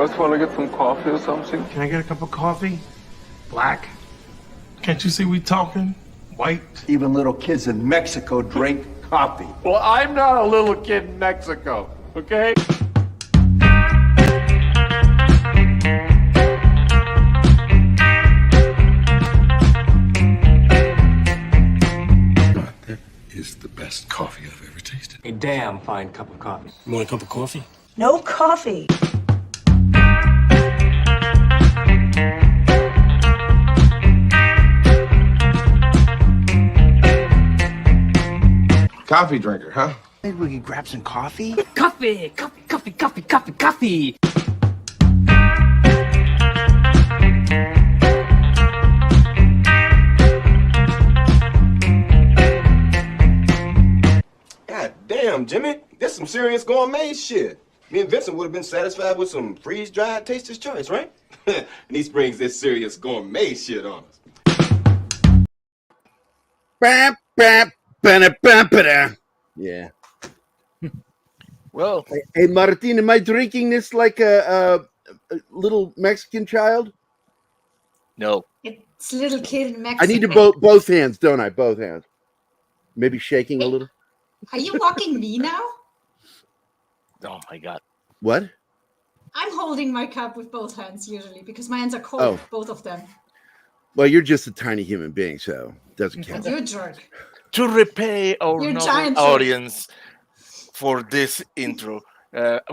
guys want to get some coffee or something? Can I get a cup of coffee? Black? Can't you see we talking? White? Even little kids in Mexico drink coffee. Well, I'm not a little kid in Mexico, okay? That is the best coffee I've ever tasted. A damn fine cup of coffee. You want a cup of coffee? No coffee. Coffee drinker, huh? Maybe we could grab some coffee? Coffee! Coffee, coffee, coffee, coffee, coffee! God damn, Jimmy. That's some serious gourmet shit. Me and Vincent would have been satisfied with some freeze-dried Taster's Choice, right? And he springs this serious gourmet shit on us. Bap, bap, ba ba ba. Yeah. Well, Hey, Martin, am I drinking this like a little Mexican child? no. It's a little kid in Mexico. I need to both hands, don't I? Both hands. Maybe shaking a little. Are you walking me now? Oh my God. What? I'm holding my cup with both hands usually because my hands are cold, Oh. both of them. Well, you're just a tiny human being, so it doesn't And count. you're a jerk. To repay our You're noble giant jerk. audience for this intro,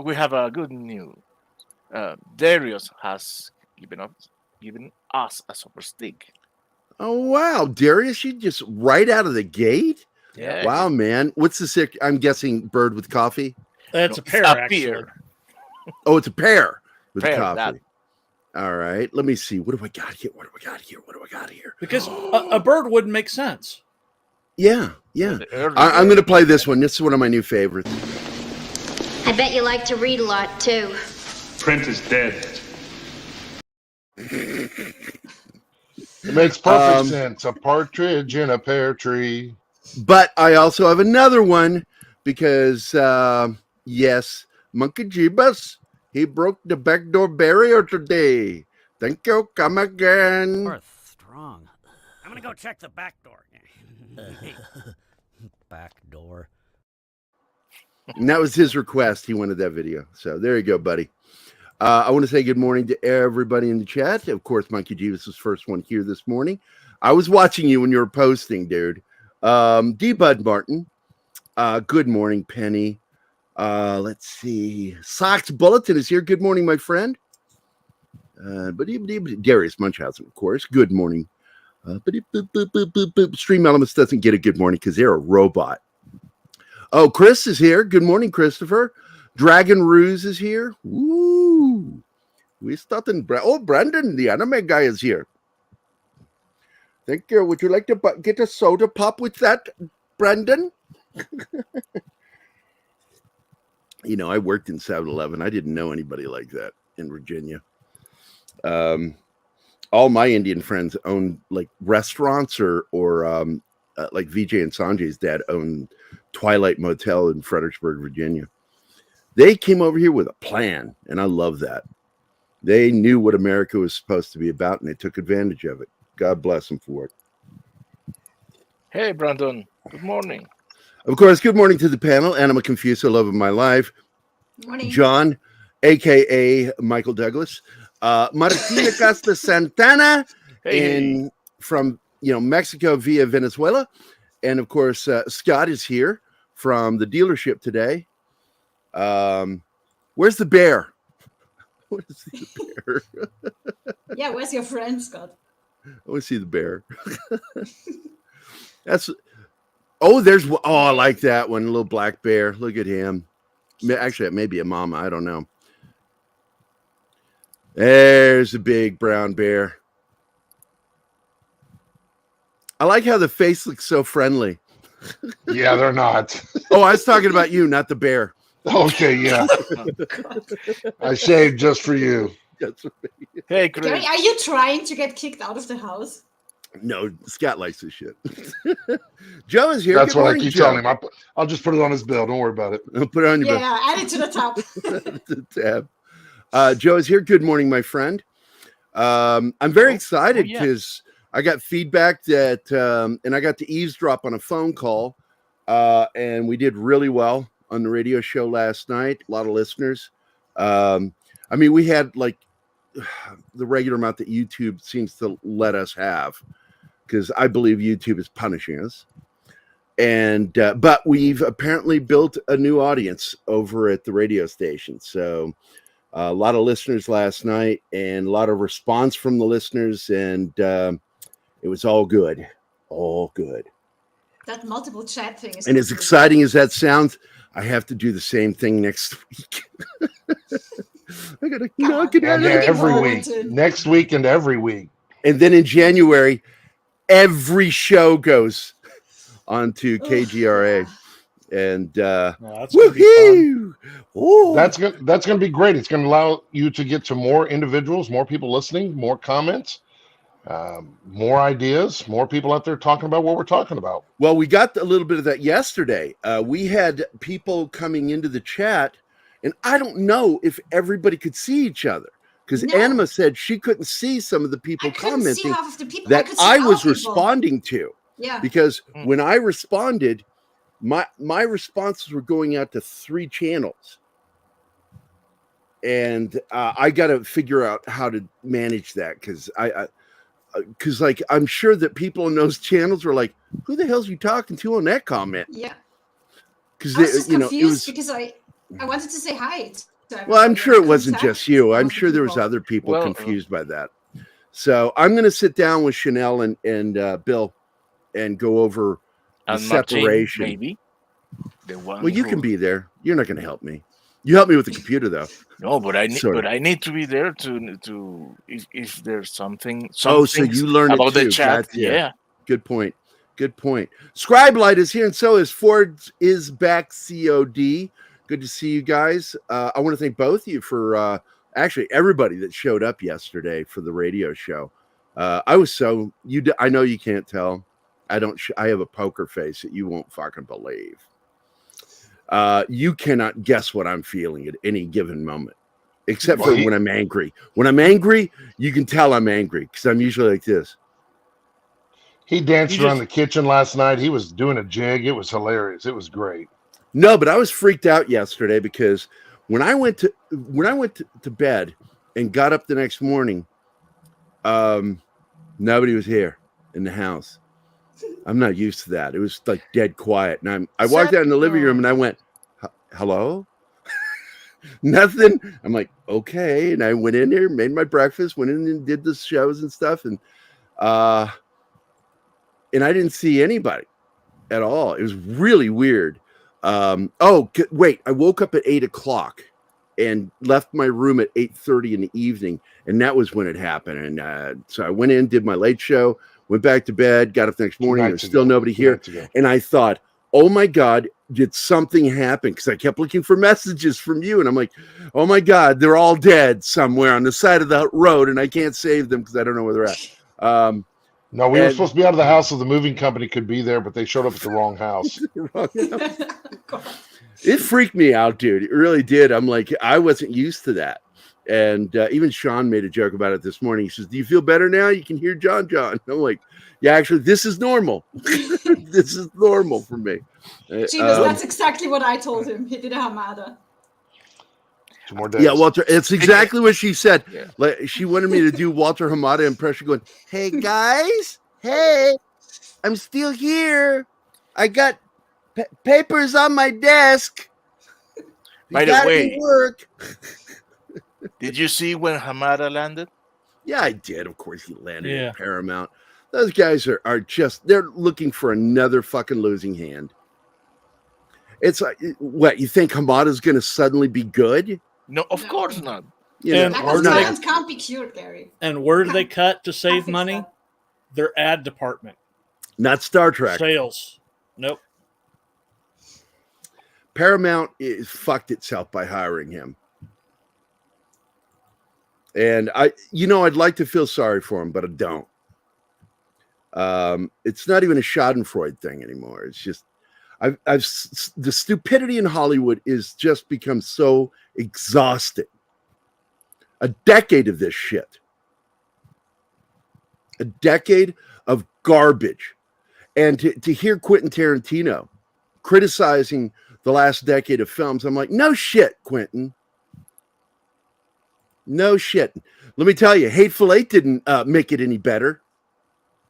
we have a good news. Darius has given us a super stick. Oh, wow. Darius, you just right out of the gate? Yeah. Wow, man. What's the sick? I'm guessing bird with coffee. That's No, a pair, it's a actually. pear. Oh, it's a pear with Pear, coffee. that. All right. Let me see. What do I got here? What do I got here? Because a bird wouldn't make sense. Yeah, yeah. The early I'm going to play this one. This is one of my new favorites. I bet you like to read a lot, too. Print is dead. It makes perfect sense. A partridge in a pear tree. But I also have another one because, yes, Monkey Jeebus, he broke the backdoor barrier today. Thank you. Come again. Strong. I'm gonna go check the back door. Back door. And that was his request. He wanted that video. So there you go, buddy. I want to say good morning to everybody in the chat. Of course, Monkey Jeebus was first one here this morning. I was watching you when you were posting, dude. D. Bud Martin. Good morning, Penny. Let's see. Sox Bulletin is here. Good morning, my friend. Darius Munchausen, of course. Good morning. Stream Elements doesn't get a good morning because they're a robot. Oh, Chris is here. Good morning, Christopher. Dragon Ruse is here. Woo! We starting. Oh, Brandon, the anime guy, is here. Thank you. Would you like to get a soda pop with that, Brandon? You know, I worked in 7-Eleven. I didn't know anybody like that in Virginia. All my Indian friends own like restaurants or like Vijay and Sanjay's dad owned Twilight Motel in Fredericksburg, Virginia. They came over here with a plan, and I love that. They knew what America was supposed to be about, and they took advantage of it. God bless them for it. Hey, Brandon. Good morning. Of course, good morning to the panel. Anima Confuso, love of my life. Morning. John, a.k.a. Michael Douglas. Martina Costa Santana from Mexico via Venezuela. And, of course, Scott is here from the dealership today. Where's the bear? What is the bear? Yeah, where's your friend, Scott? I want to see the bear. I like that one. A little black bear. Look at him. Actually, it may be a mama. I don't know. There's a big brown bear. I like how the face looks so friendly. Yeah, they're not. Oh, I was talking about you, not the bear. Okay, yeah. I shaved just for you. Hey, Chris. Gerry, are you trying to get kicked out of the house? No, Scott likes this shit. Joe is here. That's Good what morning, I keep Joe. telling him. I'll just put it on his bill. Don't worry about it. I'll put it on your Yeah, add it to the top. the tab. Joe is here. Good morning, my friend. I'm very excited because I got feedback that, and I got to eavesdrop on a phone call, and we did really well on the radio show last night. A lot of listeners. I mean, we had like the regular amount that YouTube seems to let us have, because I believe YouTube is punishing us. And but we've apparently built a new audience over at the radio station. So a lot of listeners last night, and a lot of response from the listeners, and it was all good, all good. That multiple chat thing is. And as exciting as that sounds, I have to do the same thing next week. I gotta knock it out every week, next week, and every week. And then in January, every show goes onto KGRA, and woohoo! That's gonna be great. It's gonna allow you to get to more individuals, more people listening, more comments, more ideas, more people out there talking about what we're talking about. Well, we got a little bit of that yesterday. We had people coming into the chat, and I don't know if everybody could see each other, because Anima said she couldn't see some of the people commenting that I was responding to. Yeah. Because when I responded, my responses were going out to 3 channels. And I got to figure out how to manage that, because like I'm sure that people in those channels were like, "Who the hell's you talking to on that comment?" Yeah. Because I was just confused because I wanted to say hi. Well, I'm sure it wasn't just you. I'm sure there was other people confused by that. So I'm going to sit down with Chanel and Bill and go over the separation. Maybe. Well, you can be there. You're not going to help me. You help me with the computer, though. No, but I need to be there to if there's something. Oh, so you learn about it too. the chat. Gotcha. Yeah. Good point. Good point. Scribe Light is here, and so is Ford is back. COD. Good to see you guys. I want to thank both of you for actually everybody that showed up yesterday for the radio show. I was so I know you can't tell. I have a poker face that you won't fucking believe. You cannot guess what I'm feeling at any given moment, except for when I'm angry. When I'm angry, you can tell I'm angry, because I'm usually like this. He danced around the kitchen last night. He was doing a jig. It was hilarious. It was great. No, but I was freaked out yesterday, because when I went to bed and got up the next morning, nobody was here in the house. I'm not used to that. It was like dead quiet. And I walked out in the living room and I went, "Hello?" Nothing. I'm like, okay. And I went in there, made my breakfast, went in and did the shows and stuff. And I didn't see anybody at all. It was really weird. Wait, I woke up at 8:00 and left my room at 8:30 in the evening. And that was when it happened. And so I went in, did my late show, went back to bed, got up the next morning. There's still nobody here. And I thought, oh my God, did something happen? Because I kept looking for messages from you. And I'm like, oh my God, they're all dead somewhere on the side of the road. And I can't save them because I don't know where they're at. No, we were supposed to be out of the house so the moving company could be there, but they showed up at the wrong house. It freaked me out, dude. It really did. I'm like, I wasn't used to that. And even Sean made a joke about it this morning. He says, "Do you feel better now? You can hear John." I'm like, yeah, actually, this is normal. This is normal for me. That's exactly what I told him. He did a hamada. 2 more days. Yeah, Walter, it's exactly what she said. Yeah. Like, she wanted me to do Walter Hamada impression going, "Hey, guys. Hey, I'm still here. I got papers on my desk. By the way, work." Did you see when Hamada landed? Yeah, I did. Of course, he landed at Paramount. Those guys are just, they're looking for another fucking losing hand. It's like, what, you think Hamada's going to suddenly be good? No, of course not. Talent can't be cured, Gary. And where do they cut to save money? Their ad department. Not Star Trek. Sales. Nope. Paramount is fucked itself by hiring him. And I'd like to feel sorry for him, but I don't. It's not even a Schadenfreude thing anymore. It's just, the stupidity in Hollywood is just become so exhausting A decade of this shit. A decade of garbage. And to hear Quentin Tarantino criticizing the last decade of films, I'm like, no shit, Quentin. No shit. Let me tell you, Hateful Eight didn't make it any better.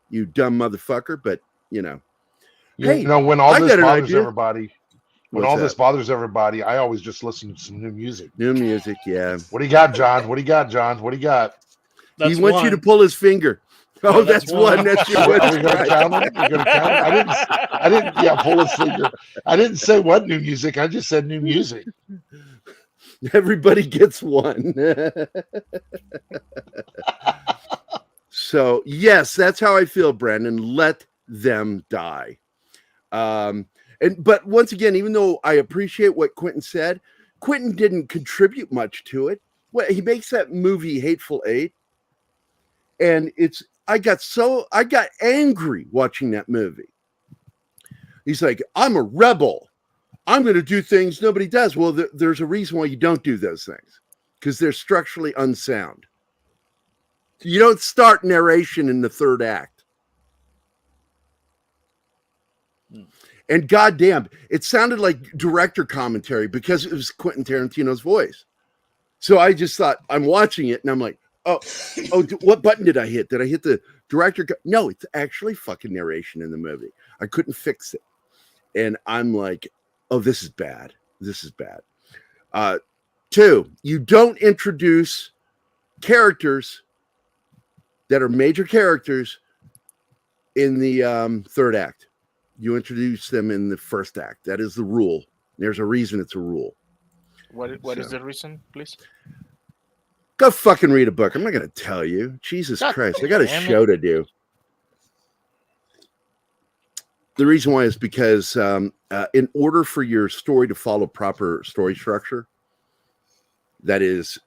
You dumb motherfucker. But, you know. You know, when all this bothers everybody, I always just listen to some new music. New music, yeah. What do you got, John? What do you got, John? What do you got? He wants you to pull his finger. Oh, that's one. That's your one. Are we going to count him? Are we going to count him? I didn't. Yeah, pull his finger. I didn't say what new music. I just said new music. Everybody gets one. So yes, that's how I feel, Brandon. Let them die. But once again, even though I appreciate what Quentin said, Quentin didn't contribute much to it. Well, he makes that movie Hateful Eight, and I got angry watching that movie. He's like, I'm a rebel. I'm going to do things nobody does. Well, there's a reason why you don't do those things, because they're structurally unsound. You don't start narration in the third act. And goddamn, it sounded like director commentary because it was Quentin Tarantino's voice. So I just thought, I'm watching it and I'm like, oh, what button did I hit? Did I hit the director? No, it's actually fucking narration in the movie. I couldn't fix it. And I'm like, oh, this is bad. This is bad. 2, you don't introduce characters that are major characters in the third act. You introduce them in the first act. That is the rule. There's a reason it's a rule. What is the reason, please? Go fucking read a book. I'm not going to tell you. Jesus Christ. I got a show to do. The reason why is because in order for your story to follow proper story structure, that is,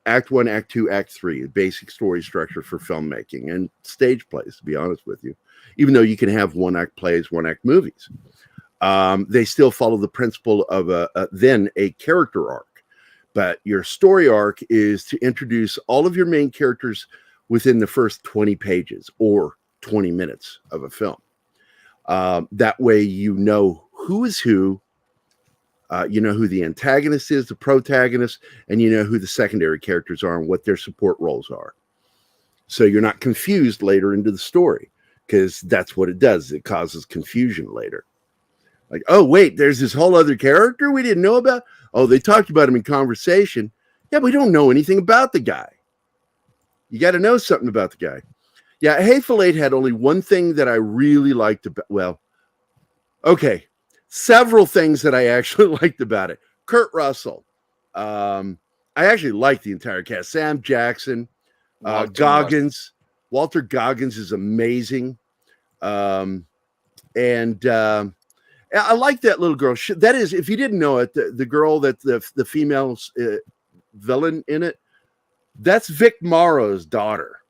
Act 1, Act 2, Act 3, basic story structure for filmmaking and stage plays, to be honest with you. Even though you can have one-act plays, one-act movies, they still follow the principle of a character arc. But your story arc is to introduce all of your main characters within the first 20 pages or 20 minutes of a film. That way you know who is who, you know who the antagonist is, the protagonist, and you know who the secondary characters are and what their support roles are. So you're not confused later into the story, because that's what it does. It causes confusion later. Like, oh, wait, there's this whole other character we didn't know about? Oh, they talked about him in conversation. Yeah, we don't know anything about the guy. You got to know something about the guy. Yeah, Hateful Eight had only one thing that I really liked about, well, okay, several things that I actually liked about it. Kurt Russell. I actually liked the entire cast. Sam Jackson, Goggins. Walter Goggins is amazing. And I like that little girl. That is, if you didn't know it, the girl that the female villain in it, that's Vic Morrow's daughter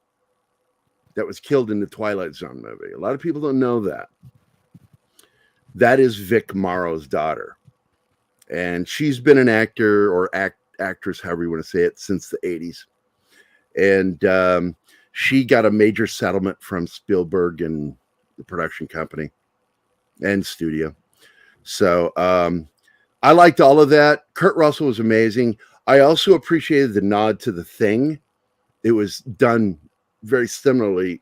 that was killed in the Twilight Zone movie. A lot of people don't know that. That is Vic Morrow's daughter. And she's been an actor or actress, however you want to say it, since the 80s. And she got a major settlement from Spielberg and the production company and studio. So I liked all of that. Kurt Russell was amazing. I also appreciated the nod to The Thing. It was done very similarly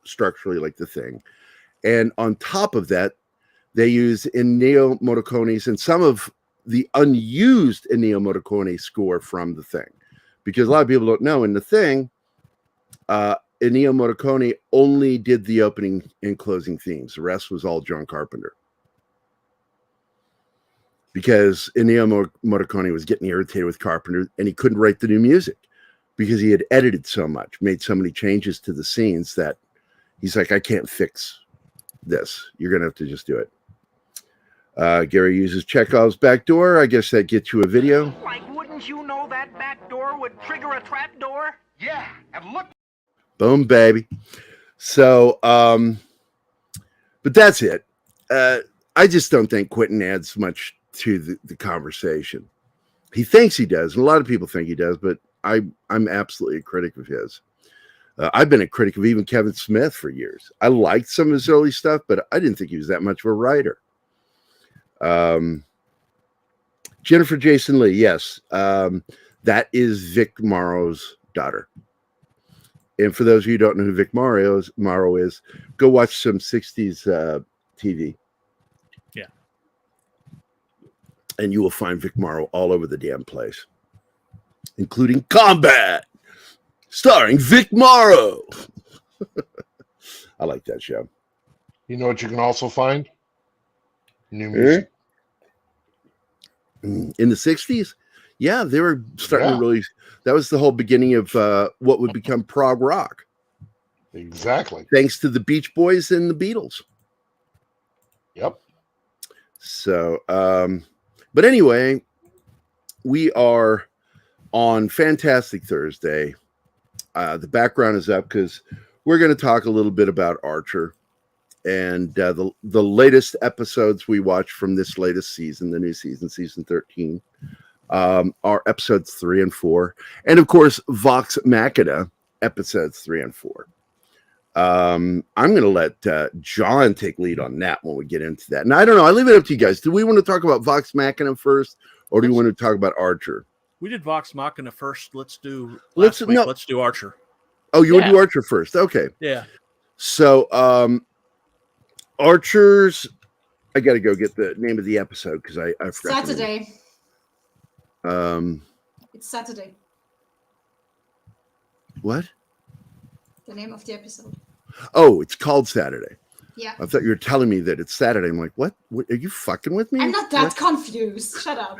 structurally like The Thing. And on top of that, they used Ennio Morricone's and some of the unused Ennio Morricone score from The Thing. Because a lot of people don't know, in The Thing, Ennio Morricone only did the opening and closing themes. The rest was all John Carpenter. Because Ennio Morricone was getting irritated with Carpenter and he couldn't write the new music because he had edited so much, made so many changes to the scenes that he's like, I can't fix this. You're going to have to just do it. Gerry uses Chekhov's back door. I guess that gets you a video. Like, wouldn't you know that back door would trigger a trap door? Yeah, and look. Boom, baby. So, but that's it. I just don't think Quentin adds much to the conversation. He thinks he does, and a lot of people think he does, but I'm absolutely a critic of his. I've been a critic of even Kevin Smith for years. I liked some of his early stuff, but I didn't think he was that much of a writer. Jennifer Jason Lee, yes. That is Vic Morrow's daughter. And for those of you who don't know who Vic Morrow is, go watch some 60s TV. Yeah. And you will find Vic Morrow all over the damn place, including Combat, starring Vic Morrow. I like that show. You know what you can also find? New music. In the 60s? Yeah, they were starting to really... That was the whole beginning of what would become prog rock. Exactly. Thanks to the Beach Boys and the Beatles. Yep. So, but anyway, we are on Fantastic Thursday. The background is up because we're going to talk a little bit about Archer and the latest episodes we watched from this latest season, the new season, season 13. Are episodes 3 and 4, and of course Vox Machina episodes 3 and 4. I'm going to let John take lead on that when we get into that. And I don't know, I leave it up to you guys. Do we want to talk about Vox Machina first, or do you want to talk about Archer? We did Vox Machina first. Let's do Archer. Oh, you want to do Archer first? Okay. Yeah. So Archer's, I got to go get the name of the episode because I forgot. Saturday. It's Saturday. What? The name of the episode. Oh, it's called Saturday. Yeah. I thought you were telling me that it's Saturday. I'm like, what? Are you fucking with me? I'm not that confused. Shut up.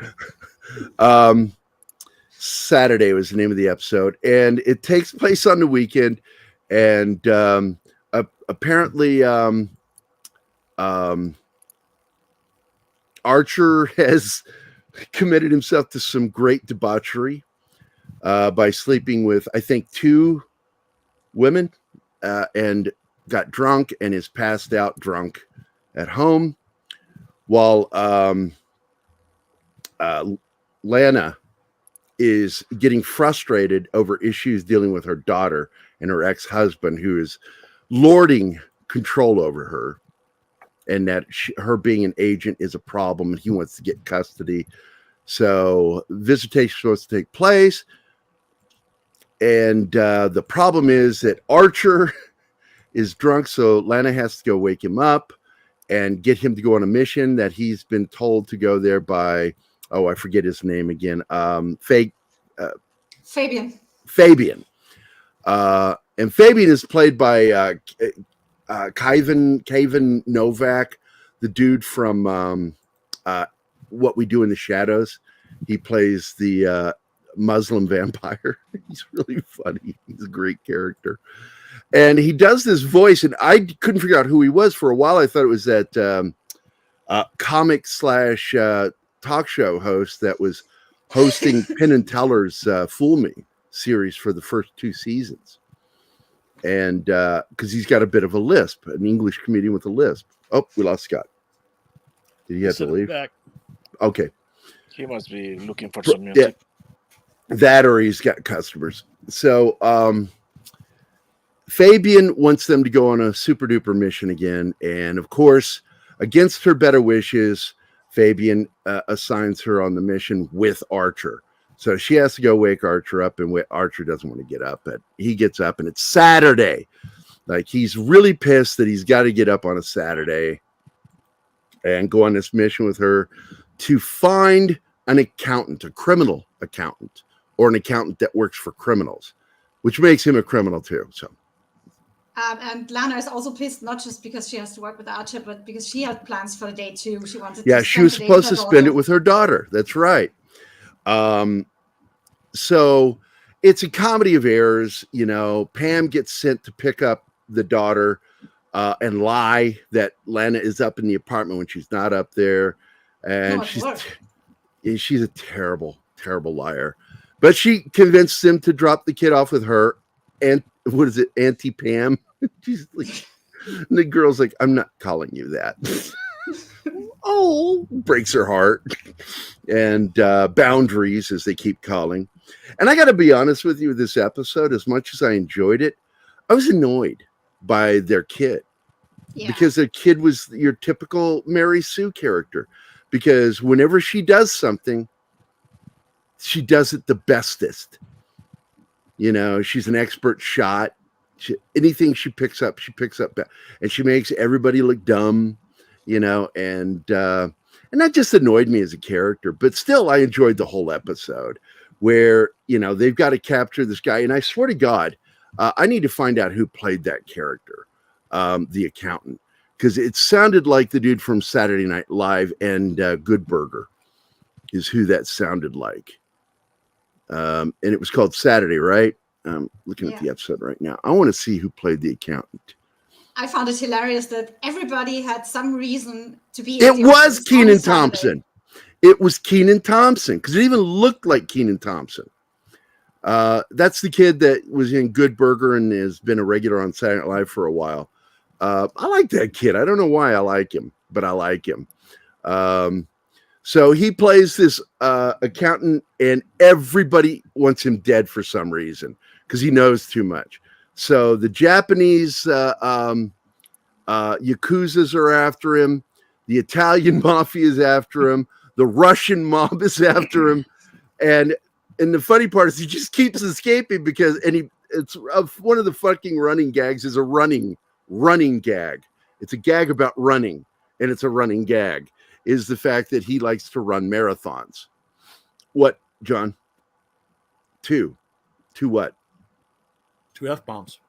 Saturday was the name of the episode, and it takes place on the weekend. And apparently, Archer has committed himself to some great debauchery by sleeping with, I think, 2 women, and got drunk and is passed out drunk at home, while Lana is getting frustrated over issues dealing with her daughter and her ex-husband, who is lording control over her, and that her being an agent is a problem, and he wants to get custody. So visitation is supposed to take place. And the problem is that Archer is drunk, so Lana has to go wake him up and get him to go on a mission that he's been told to go there by, I forget his name again, Fabian. Fabian. And Fabian is played by Kayvan Novak, the dude from What We Do in the Shadows. He plays the Muslim vampire. He's really funny. He's a great character. And he does this voice, and I couldn't figure out who he was for a while. I thought it was that comic / talk show host that was hosting Penn and Teller's Fool Me series for the first 2 seasons. And because he's got a bit of a lisp, an English comedian with a lisp. Oh, we lost Scott. Did he have to leave? Back. Okay. He must be looking for some music. Yeah. That, or he's got customers. So Fabian wants them to go on a super duper mission again. And of course, against her better wishes, Fabian assigns her on the mission with Archer. So she has to go wake Archer up, and Archer doesn't want to get up, but he gets up, and it's Saturday. Like, he's really pissed that he's got to get up on a Saturday and go on this mission with her to find an accountant, a criminal accountant, or an accountant that works for criminals, which makes him a criminal too. So. And Lana is also pissed, not just because she has to work with Archer, but because she had plans for the day too. She wanted to she was supposed to spend it with her daughter. That's right. So it's a comedy of errors. You know, Pam gets sent to pick up the daughter and lie that Lana is up in the apartment when she's not up there. And she's a terrible, terrible liar. But she convinced him to drop the kid off with her. And what is it, Auntie Pam? She's like, and the girl's like, I'm not calling you that. Oh, breaks her heart. And boundaries, as they keep calling. And I got to be honest with you, this episode, as much as I enjoyed it, I was annoyed by their kid. Because the kid was your typical Mary Sue character. Because whenever she does something, she does it the bestest. You know, she's an expert shot. Anything she picks up. And she makes everybody look dumb, you know, and that just annoyed me as a character. But still, I enjoyed the whole episode where, you know, they've got to capture this guy. And I swear to God, I need to find out who played that character. The accountant, because it sounded like the dude from Saturday Night Live, and Good Burger is who that sounded like. And it was called Saturday, right? I'm looking at the episode right now. I want to see who played the accountant. I found it hilarious that everybody had some reason to be. It was Kenan Thompson. It was Kenan Thompson, because it even looked like Kenan Thompson. That's the kid that was in Good Burger and has been a regular on Saturday Night Live for a while. I like that kid. I don't know why I like him, but I like him. So he plays this accountant, and everybody wants him dead for some reason because he knows too much. So the Japanese Yakuzas are after him. The Italian mafia is after him. The Russian mob is after him. And the funny part is he just keeps escaping because, it's one of the fucking running gags is a running gag. It's a gag about running, and it's a running gag, is the fact that he likes to run marathons. What, John? Two what? 2 F-bombs.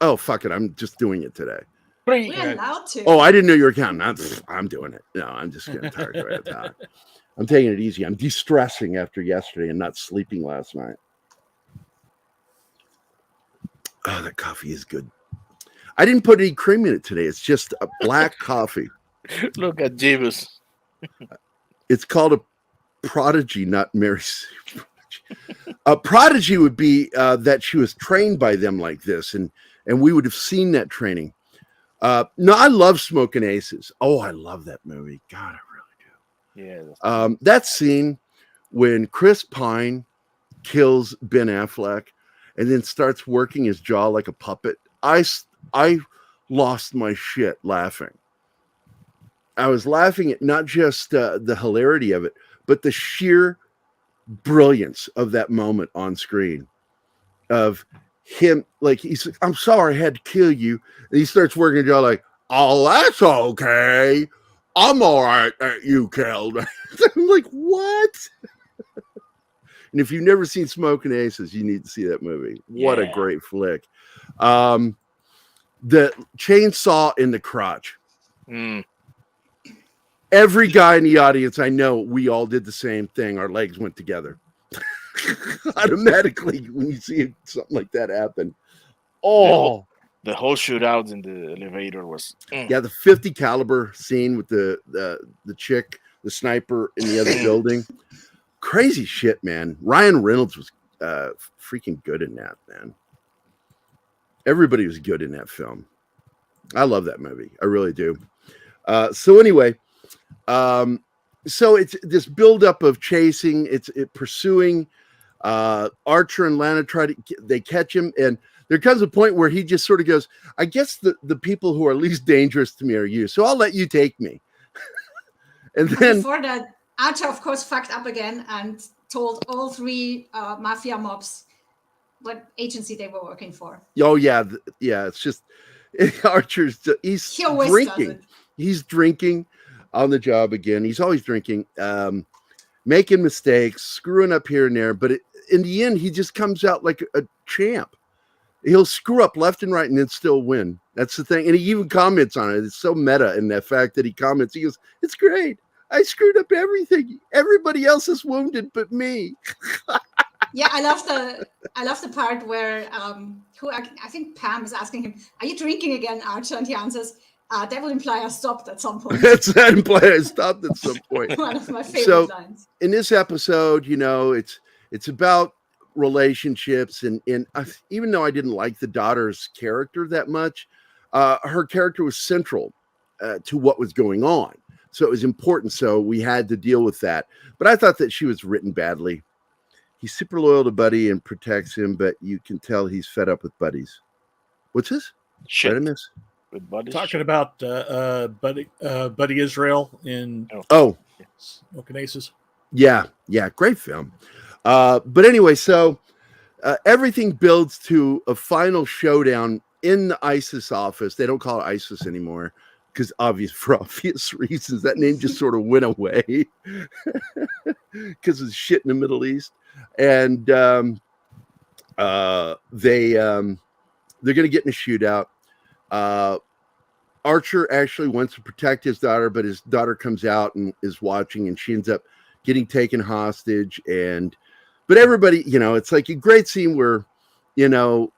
Oh, fuck it. I'm just doing it today. We're allowed to. Oh, I didn't know you were counting. I'm doing it. No, I'm just getting tired right now. I'm taking it easy. I'm de-stressing after yesterday and not sleeping last night. Oh, that coffee is good. I didn't put any cream in it today. It's just a black coffee. Look at Jeebus. It's called a prodigy, not Mary Sue. A prodigy would be that she was trained by them like this, and we would have seen that training. No, I love Smoking Aces. Oh, I love that movie. God, I really do. Yeah. That scene when Chris Pine kills Ben Affleck and then starts working his jaw like a puppet. I lost my shit laughing. I was laughing at not just the hilarity of it, but the sheer brilliance of that moment on screen of him. Like, he's like, I'm sorry I had to kill you. And he starts working his jaw like, oh, that's okay. I'm all right that you killed. I'm like, what? And if you've never seen Smoking Aces, you need to see that movie. What a great flick. The chainsaw in the crotch. Every guy in the audience, I know, we all did the same thing. Our legs went together. Automatically, when you see something like that happen. Oh. The whole shootout in the elevator was... Yeah, the 50 caliber scene with the chick, the sniper in the other building. Crazy shit, man. Ryan Reynolds was freaking good in that, man. Everybody was good in that film. I love that movie. I really do. So anyway, so it's this buildup of chasing. It's pursuing. Archer and Lana they catch him, and there comes a point where he just sort of goes, I guess the people who are least dangerous to me are you, so I'll let you take me. And then before that, Archer, of course, fucked up again and told all 3 mafia mobs what agency they were working for. Oh, yeah. Yeah, it's just Archer's, he's drinking. He's drinking on the job again. He's always drinking, making mistakes, screwing up here and there. But in the end, he just comes out like a champ. He'll screw up left and right and then still win. That's the thing. And he even comments on it. It's so meta in that fact that he comments. He goes, it's great. I screwed up everything. Everybody else is wounded but me. Yeah, I love the part where I think Pam is asking him, "Are you drinking again, Archer?" And he answers, "That would imply I stopped at some point." That imply I stopped at some point. One of my favorite lines. In this episode, you know, it's about relationships, and even though I didn't like the daughter's character that much, her character was central to what was going on. So it was important. So we had to deal with that. But I thought that she was written badly. He's super loyal to Buddy and protects him, but you can tell he's fed up with Buddies. What's this? Shit. What did I miss? With Buddy. Talking about Buddy Israel in Smoking Aces. Yeah, great film. But anyway, so everything builds to a final showdown in the ISIS office. They don't call it ISIS anymore because for obvious reasons. That name just sort of went away because of shit in the Middle East. And they're going to get in a shootout. Archer actually wants to protect his daughter, but his daughter comes out and is watching, and she ends up getting taken hostage. But everybody, it's like a great scene where, the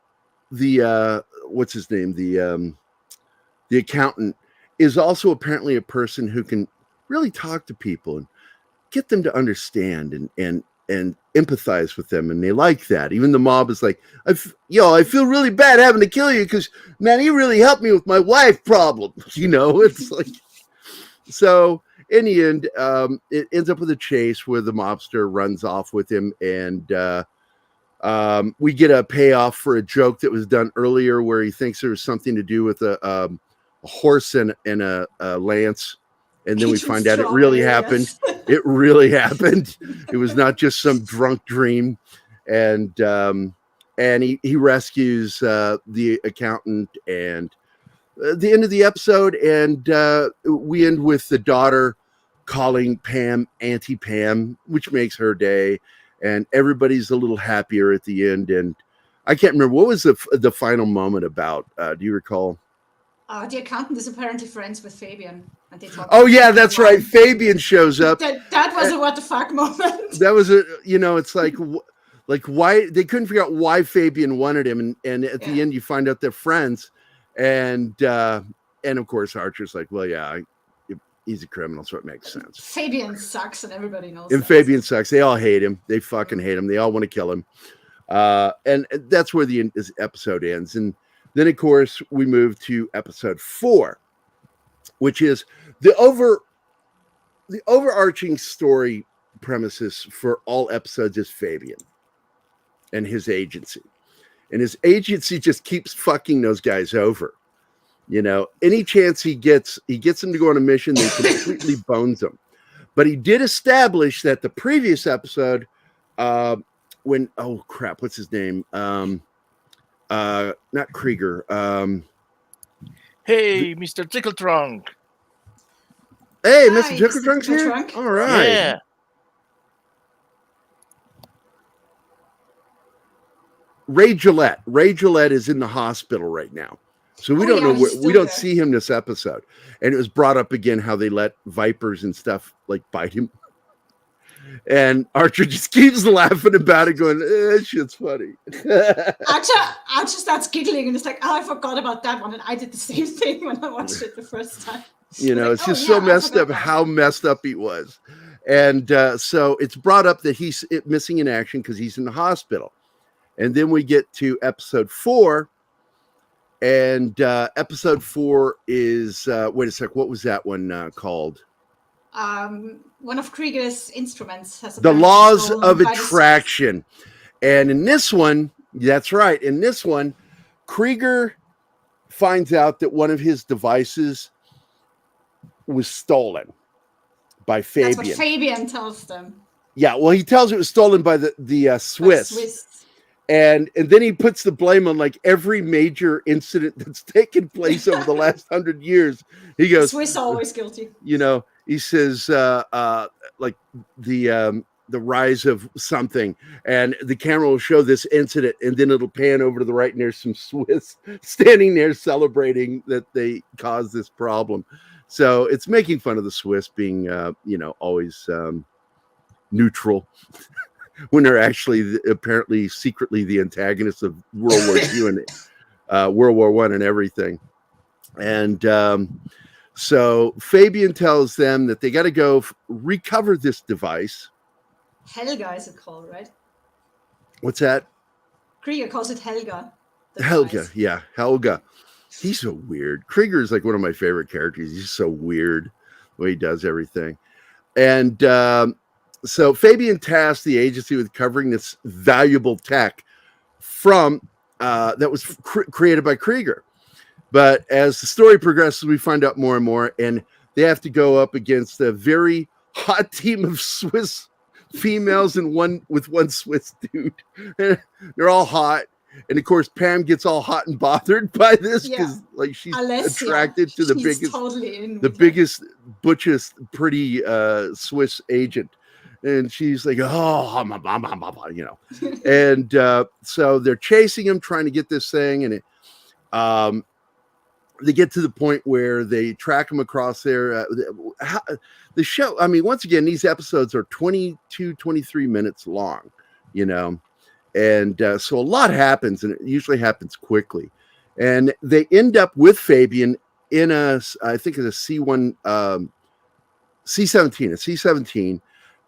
what's his name, the accountant is also apparently a person who can really talk to people and get them to understand and empathize with them, and they like that. Even the mob is like, I feel really bad having to kill you because, man, you really helped me with my wife problem. It's like, so in the end, it ends up with a chase where the mobster runs off with him, and we get a payoff for a joke that was done earlier where he thinks there was something to do with a horse and a lance. And then we find out it really happened. It really happened. It was not just some drunk dream. And he rescues the accountant, and the end of the episode. And we end with the daughter calling Pam Auntie Pam, which makes her day. And everybody's a little happier at the end. And I can't remember, what was the final moment about? Do you recall? The accountant is apparently friends with Fabian. And they talk that's right. Fabian shows up. That was a what the fuck moment. That was it's like why they couldn't figure out why Fabian wanted him. And at the end, you find out they're friends. And of course, Archer's like, well, yeah, he's a criminal, so it makes sense. Fabian sucks, and everybody knows and that. Fabian sucks. They all hate him. They fucking hate him. They all want to kill him. And that's where the episode ends. And then, of course, we move to episode 4, which is the overarching story premises for all episodes is Fabian and his agency. And his agency just keeps fucking those guys over. Any chance he gets them to go on a mission, they completely bones them. But he did establish that the previous episode, what's his name? Not Krieger. Hey, Mr. Tickletrunk. Hey, Mr. Tickletrunk's here? All right. Yeah. Ray Gillette. Ray Gillette is in the hospital right now. So we don't know we don't see him this episode. And it was brought up again how they let vipers and stuff like bite him. And Archer just keeps laughing about it, going, that shit's funny. Archer starts giggling, and it's like, I forgot about that one. And I did the same thing when I watched it the first time. It's just so messed up how messed up he was. And so it's brought up that he's missing in action because he's in the hospital. And then we get to episode 4. And episode 4 is, wait a sec, what was that one called? One of Krieger's instruments has the laws of attraction. And in this one, that's right. In this one, Krieger finds out that one of his devices was stolen by Fabian. That's what Fabian tells them. Yeah, well, he tells it was stolen by the Swiss. And then he puts the blame on like every major incident that's taken place over the last 100 years. He goes, Swiss always guilty. He says like the rise of something, and the camera will show this incident, and then it'll pan over to the right, and there's some Swiss standing there celebrating that they caused this problem. So it's making fun of the Swiss being always neutral. When they're actually apparently secretly the antagonists of World War II and World War I and everything. And so Fabian tells them that they got to go recover this device. Helga is it called, right? What's that? Krieger calls it Helga. Helga, yeah, Helga. He's so weird. Krieger is like one of my favorite characters. He's so weird the way he does everything. And So Fabian tasked the agency with covering this valuable tech from that was created by Krieger. But as the story progresses, we find out more and more, and they have to go up against a very hot team of Swiss females and one Swiss dude. They're all hot, and of course Pam gets all hot and bothered by this because like she's attracted to the biggest, butchest, pretty Swiss agent, and she's like, oh, you know, and so they're chasing him, trying to get this thing, and it. They get to the point where they track him across there. The show, I mean, once again, these episodes are 22, 23 minutes long, you know, and so a lot happens, and it usually happens quickly. And they end up with Fabian in I think it's a C-17,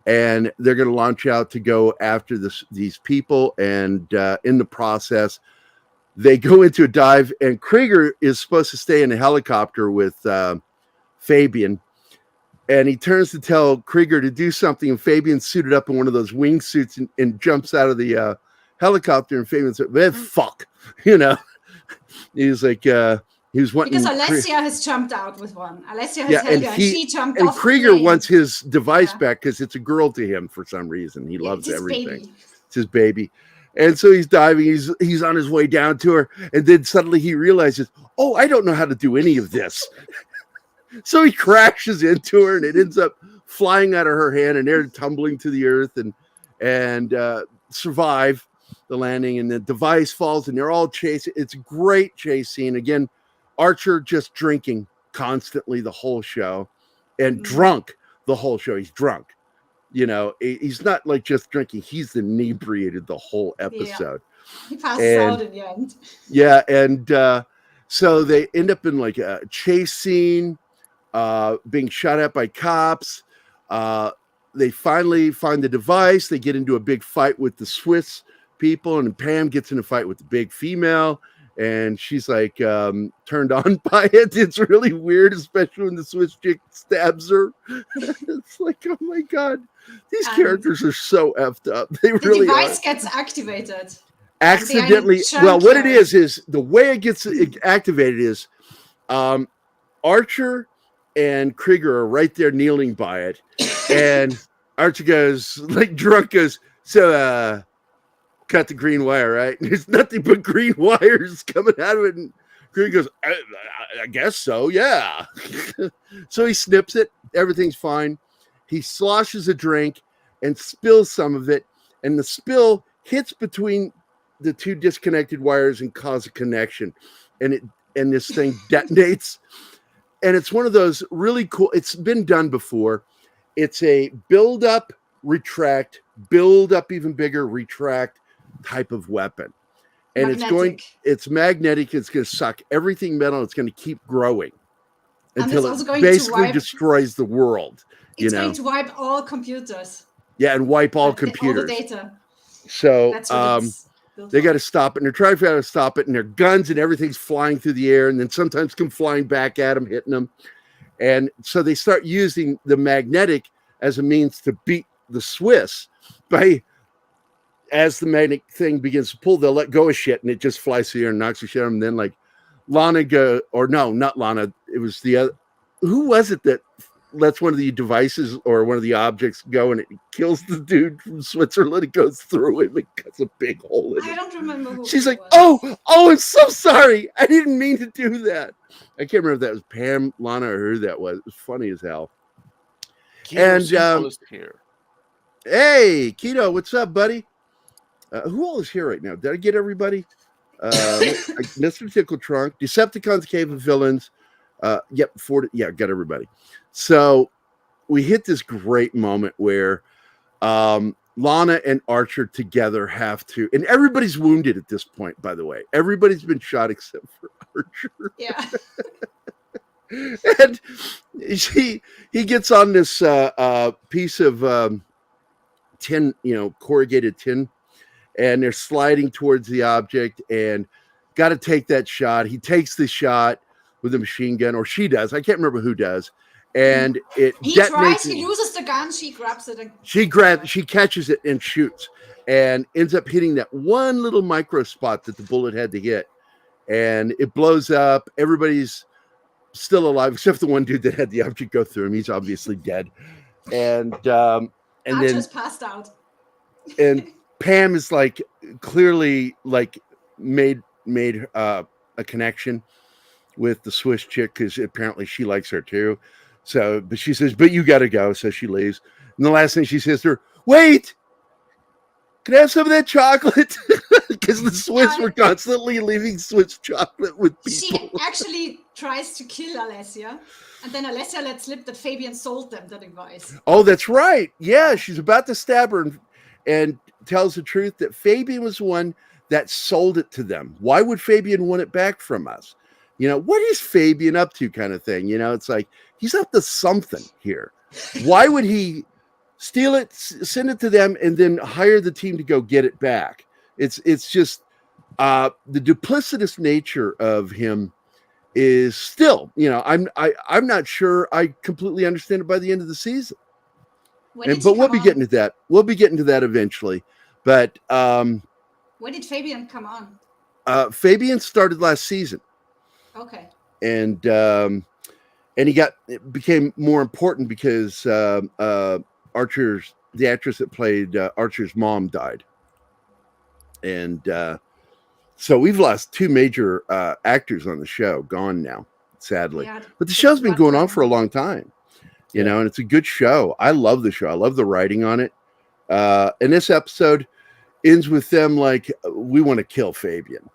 and they're going to launch out to go after these people, and in the process, they go into a dive, and Krieger is supposed to stay in a helicopter with Fabian, and he turns to tell Krieger to do something, and Fabian's suited up in one of those wingsuits and jumps out of the helicopter, and Fabian's like, fuck, you know. He's like, he was wanting... Because Alessia has jumped out with one. Alessia has Helga, and she jumped off. And Krieger wants his device back because it's a girl to him for some reason. He loves everything. Baby. It's his baby. And so he's diving, he's on his way down to her, and then suddenly he realizes, oh, I don't know how to do any of this. So he crashes into her, and it ends up flying out of her hand, and they're tumbling to the earth and survive the landing, and the device falls, and they're all chasing. It's a great chase scene. Again, Archer just drinking constantly the whole show, and drunk the whole show. He's drunk. You know, he's not like just drinking. He's inebriated the whole episode. Yeah. He passes out in the end. Yeah, and so they end up in like a chase scene, being shot at by cops. They finally find the device. They get into a big fight with the Swiss people, and Pam gets in a fight with the big female, and she's like turned on by it. It's really weird, especially when the Swiss chick stabs her. It's like, oh my god. These characters are so effed up. They really are. The device gets activated. Accidentally. Well, what it is the way it gets activated is Archer and Krieger are right there kneeling by it. And Archer goes, like drunk, goes, so cut the green wire, right? And there's nothing but green wires coming out of it. And Krieger goes, I guess so, yeah. So he snips it. Everything's fine. He sloshes a drink and spills some of it, and the spill hits between the two disconnected wires and causes a connection, and this thing detonates. And it's one of those really cool. It's been done before. It's a build up, retract, build up even bigger, retract type of weapon, and it's magnetic. It's going to suck everything metal. It's going to keep growing until it basically destroys the world. It's going to wipe all computers. Yeah, and wipe all computers. All the data. So they got to stop it, and they're trying to figure out how to stop it, and their guns and everything's flying through the air, and then sometimes come flying back at them, hitting them. And so they start using the magnetic as a means to beat the Swiss. As the magnetic thing begins to pull, they'll let go of shit, and it just flies through the air and knocks the shit out of them. And then like Lana not Lana, it was the other. Who was it that lets one of the devices or one of the objects go, and it kills the dude from Switzerland? It goes through him and cuts a big hole in it. I don't remember who. She's like, oh, I'm so sorry. I didn't mean to do that. I can't remember if that was Pam, Lana, or who that was. It was funny as hell. And here. Hey, Keto, what's up, buddy? Who all is here right now? Did I get everybody? Mr. Tickle Trunk, Decepticons, Cave of Villains. Got everybody. So we hit this great moment where Lana and Archer together have to, and everybody's wounded at this point, by the way. Everybody's been shot except for Archer. Yeah. And he gets on this piece of tin, corrugated tin, and they're sliding towards the object, and got to take that shot. He takes the shot with a machine gun, or she does. I can't remember who does. and it He detonates. tries, he loses the gun, she grabs it. And She catches it and shoots, and ends up hitting that one little micro spot that the bullet had to hit, and it blows up. Everybody's still alive except the one dude that had the object go through him. He's obviously dead, and Archer's then passed out. and Pam is like clearly like made a connection with the Swiss chick because apparently she likes her too. So, but she says, "But you got to go," so she leaves. And the last thing she says to her, "Wait, can I have some of that chocolate?" Because the Swiss were constantly leaving Swiss chocolate with people. She actually tries to kill Alessia, and then Alessia lets slip that Fabian sold them the device. Oh, that's right. Yeah, she's about to stab her and tells the truth that Fabian was the one that sold it to them. Why would Fabian want it back from us? You know, what is Fabian up to, kind of thing? You know, it's like he's up to something here. Why would he steal it, send it to them, and then hire the team to go get it back? It's just the duplicitous nature of him is still, you know, I'm not sure I completely understand it by the end of the season. But we'll be getting to that. We'll be getting to that eventually. But when did Fabian come on? Fabian started last season. Okay. And it became more important because the actress that played Archer's mom died. And so we've lost two major actors on the show, gone now, sadly. Yeah, but the show's been going on for a long time, you know, and it's a good show. I love the show. I love the writing on it. And this episode ends with them like, we want to kill Fabian.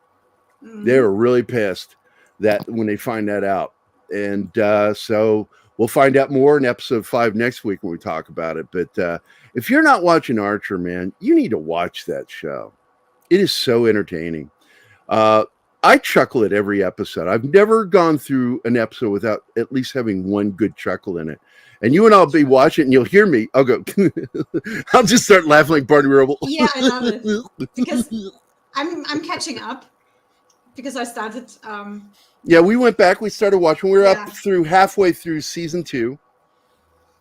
Mm-hmm. They were really pissed that when they find that out. And so we'll find out more in episode 5 next week when we talk about it. But if you're not watching Archer, man, you need to watch that show. It is so entertaining. I chuckle at every episode. I've never gone through an episode without at least having one good chuckle in it. And you and I'll be watching it and you'll hear me. I'll go, I'll just start laughing like Barney Rubble. Yeah, I love it. Because I'm catching up because I started. Yeah, we went back. We started watching. We were up through halfway through season 2.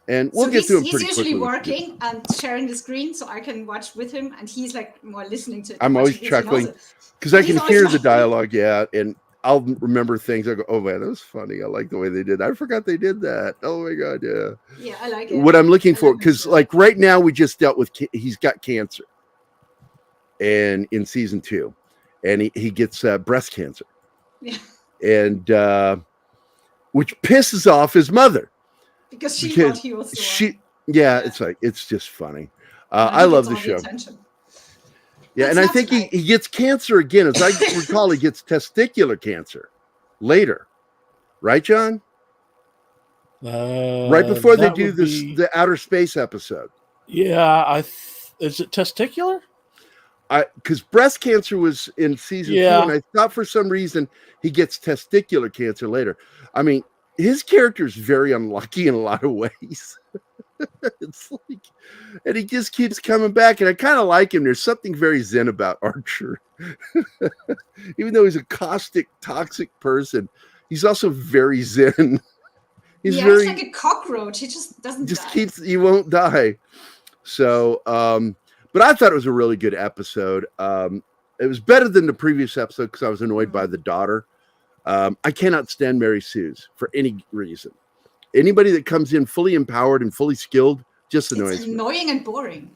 And we'll get through them pretty quickly. He's usually working and sharing the screen so I can watch with him. And he's like more listening to it. I'm always chuckling because I can hear the dialogue. Yeah. And I'll remember things. I go, oh man, that was funny. I like the way they did that. I forgot they did that. Oh my God. Yeah. Yeah, I like it. What I'm looking for, because like right now we just dealt with, he's got cancer. And in season 2. And he gets breast cancer. Yeah. And which pisses off his mother. Because she thought he was the one. It's like, it's just funny. I love the show. Yeah, and I think he gets cancer again. As I recall, he gets testicular cancer later. Right, John? Right before they do the outer space episode. Yeah, is it testicular? Because breast cancer was in season 2, and I thought for some reason he gets testicular cancer later. I mean, his character is very unlucky in a lot of ways. It's like, and he just keeps coming back, and I kind of like him. There's something very zen about Archer. Even though he's a caustic, toxic person, he's also very zen. He's like a cockroach. He just doesn't die. He won't die. So, but I thought it was a really good episode. It was better than the previous episode because I was annoyed by the daughter. I cannot stand Mary Sue's for any reason. Anybody that comes in fully empowered and fully skilled just annoys me. It's annoying and boring.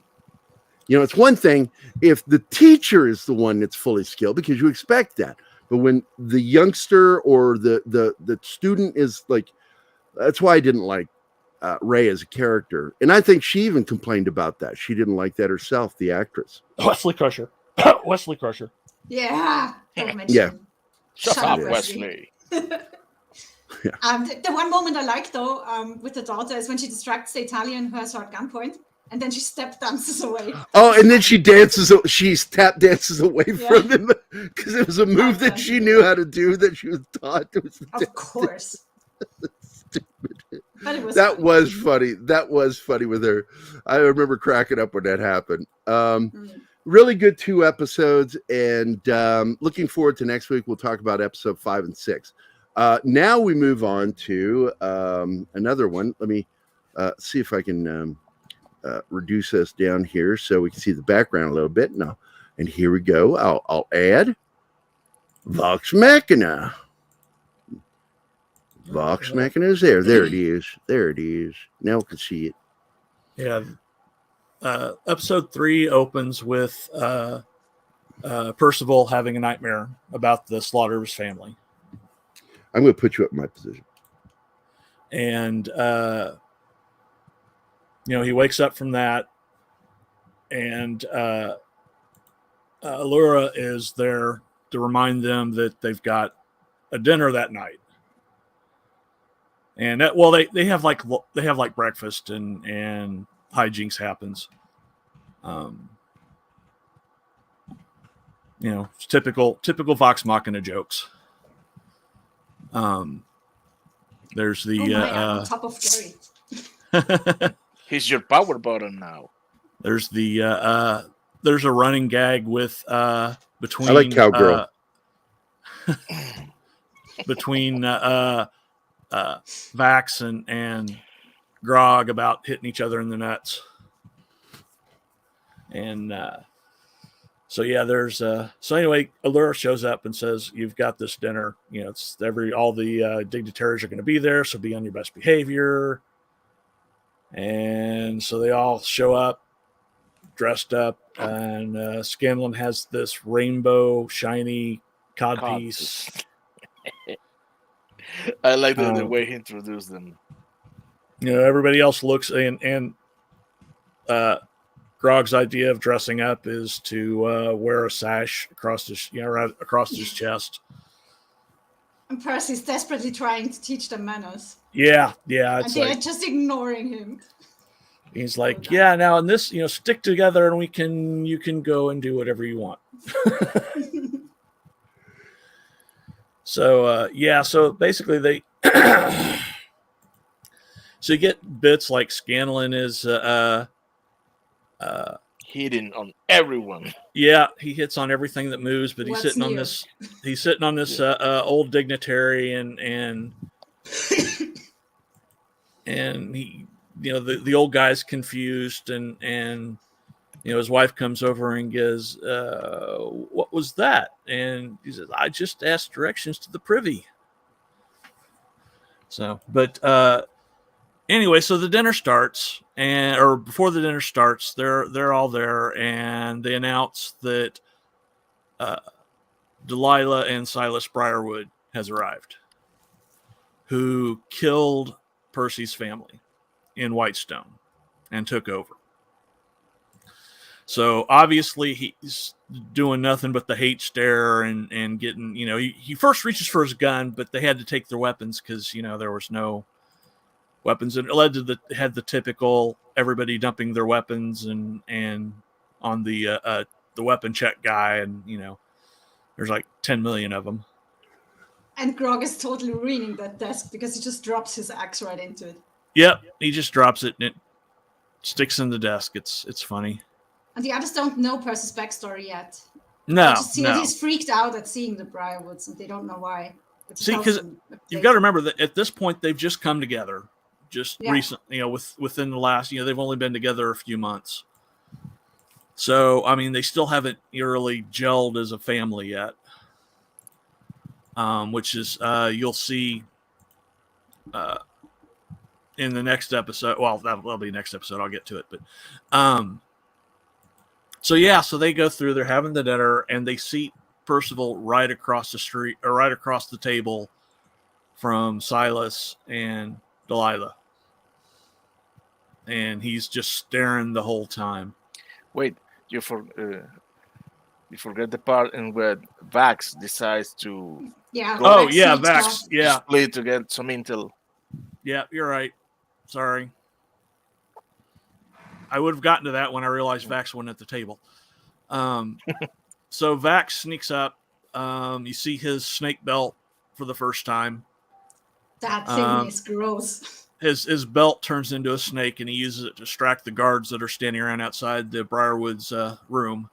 You know, it's one thing if the teacher is the one that's fully skilled because you expect that. But when the youngster or the student is like, that's why I didn't like Ray as a character. And I think she even complained about that. She didn't like that herself, the actress. Wesley Crusher. Wesley Crusher. Yeah. Yeah. Shut up, Wesley. The one moment I like though with the daughter is when she distracts the Italian who has her at gunpoint, and then she step dances away. Oh, and then she tap dances away from him because it was a move that she knew how to do that she was taught. Of course. Stupid. Was funny. That was funny with her. I remember cracking up when that happened. Really good 2 episodes, and looking forward to next week. We'll talk about episode 5 and 6. Now we move on to another one. Let me see if I can reduce us down here so we can see the background a little bit. Now, and here we go. I'll add Vox Machina. Vox Machina is there. There it is. There it is. Now we can see it. Yeah. Episode 3 opens with Percival having a nightmare about the slaughter of his family. I'm going to put you up in my position. And, he wakes up from that, and Allura is there to remind them that they've got a dinner that night. And they have like breakfast and hijinks happens. Typical Vox Machina jokes. There's the on top of Gerry. He's your power button now. There's the there's a running gag with between I like cowgirl. Between Vax and Grog about hitting each other in the nuts. And so anyway, Allura shows up and says, "You've got this dinner. It's all the dignitaries are going to be there, so be on your best behavior." And so they all show up, dressed up, and Scanlon has this rainbow shiny codpiece. I like the way he introduced them. Everybody else looks, and Grog's idea of dressing up is to wear a sash across his, right across his chest. And Percy's desperately trying to teach them manners. Yeah. And they're just ignoring him. He's like, now in this, stick together, and you can go and do whatever you want. So basically they so you get bits like Scanlon is hitting on everyone. Yeah, he hits on everything that moves, but he's sitting on this old dignitary and he the old guy's confused and his wife comes over and goes, "What was that?" And he says, "I just asked directions to the privy." So, but anyway, so the dinner starts, or before the dinner starts, they're all there, and they announce that Delilah and Silas Briarwood has arrived, who killed Percy's family in Whitestone and took over. So obviously he's doing nothing but the hate stare and getting, he first reaches for his gun, but they had to take their weapons because, there was no weapons. And it led to had the typical everybody dumping their weapons and on the weapon check guy. And, there's like 10 million of them. And Grog is totally ruining that desk because he just drops his axe right into it. Yep. He just drops it and it sticks in the desk. It's funny. And the others don't know Percy's backstory yet. No, they just see that he's freaked out at seeing the Briarwoods, and they don't know why. See, because you've got to remember that at this point they've just come together, recently. Within the last, they've only been together a few months. So they still haven't really gelled as a family yet. Which is you'll see in the next episode. Well, that'll be next episode. I'll get to it, but. So they go through, they're having the dinner, and they seat Percival right across the street, or right across the table from Silas and Delilah. And he's just staring the whole time. Wait, you forget the part in where Vax decides to Vax. Yeah. Split to get some intel. Yeah, you're right. Sorry. I would have gotten to that when I realized Vax wasn't at the table. So Vax sneaks up. You see his snake belt for the first time. That thing is gross. His belt turns into a snake, and he uses it to distract the guards that are standing around outside the Briarwood's room.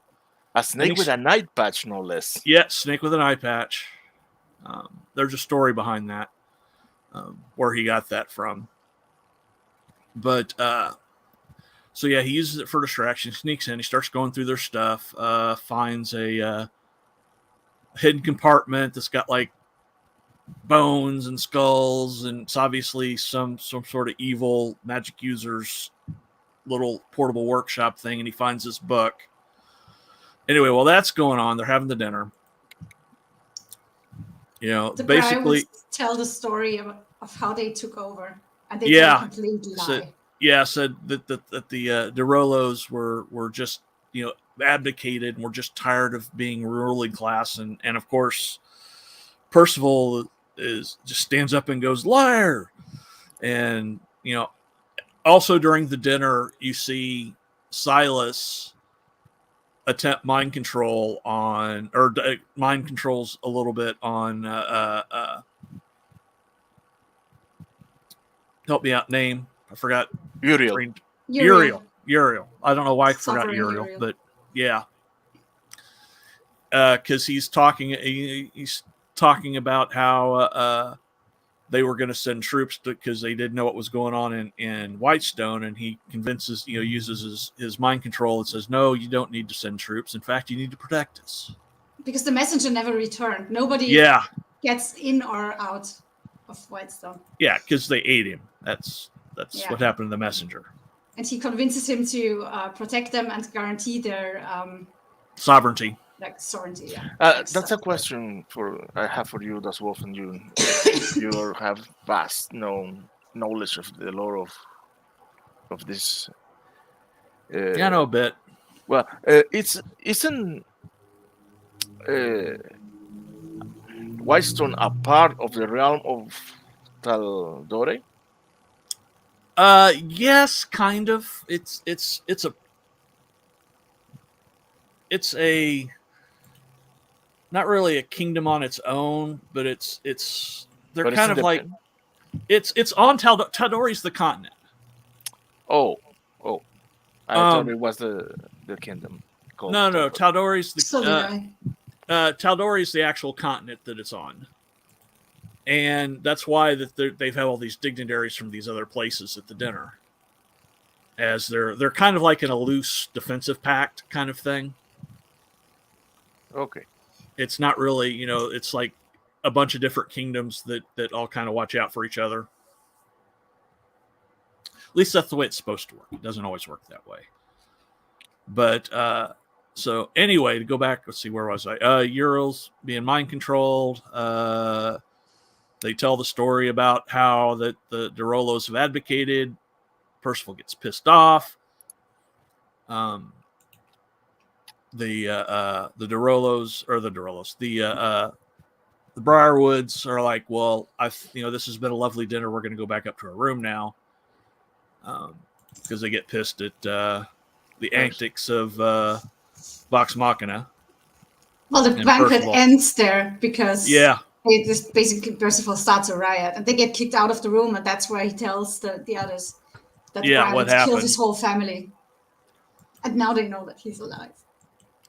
A snake with an eye patch, no less. Yeah, snake with an eye patch. There's a story behind that, where he got that from. But so yeah, he uses it for distraction. Sneaks in. He starts going through their stuff. Finds a hidden compartment that's got like bones and skulls, and it's obviously some sort of evil magic user's little portable workshop thing. And he finds this book. Anyway, while that's going on, they're having the dinner. You know, The basically guy would tell the story of how they took over, and they told a complete lie. Said that the DeRollos were just, you know, abdicated and were just tired of being ruling class, and of course Percival just stands up and goes, liar. And you know, also during the dinner you see Silas attempt mind controls a little bit on help me out, name, I forgot. Uriel. I don't know why I forgot Uriel, but yeah. Because he's talking about how they were going to send troops because they didn't know what was going on in Whitestone, and he convinces, you know, uses his mind control and says, no, you don't need to send troops. In fact, you need to protect us. Because the messenger never returned. Nobody gets in or out of Whitestone. Yeah, because they ate him. That's what happened to the messenger. And he convinces him to protect them and guarantee their sovereignty. Like sovereignty, yeah. That's a question I have for you, Das Wolf, and you have vast knowledge of the lore of this. Yeah, I know a bit. Well, isn't Whitestone a part of the realm of Taldore? Yes, kind of. It's a not really a kingdom on its own, but they're kind of like it's on Taldore's the continent. Oh, I thought it was the kingdom. No, Taldore's Taldore's the actual continent that it's on, and that's why they've had all these dignitaries from these other places at the dinner, as they're kind of like in a loose defensive pact kind of thing. Okay. It's not really, you know, it's like a bunch of different kingdoms that all kind of watch out for each other. At least that's the way it's supposed to work. It doesn't always work that way. But so anyway, to go back, let's see, where was I? Uriel's being mind controlled. They tell the story about how that the DeRollos have advocated. Percival gets pissed off. The DeRollos, the Briarwoods are like, well, this has been a lovely dinner. We're going to go back up to our room now, because they get pissed at the antics of Vox Machina. Well, the banquet ends there because they just basically Percival starts a riot, and they get kicked out of the room, and that's where he tells the others that what happened, killed his whole family, and now they know that he's alive.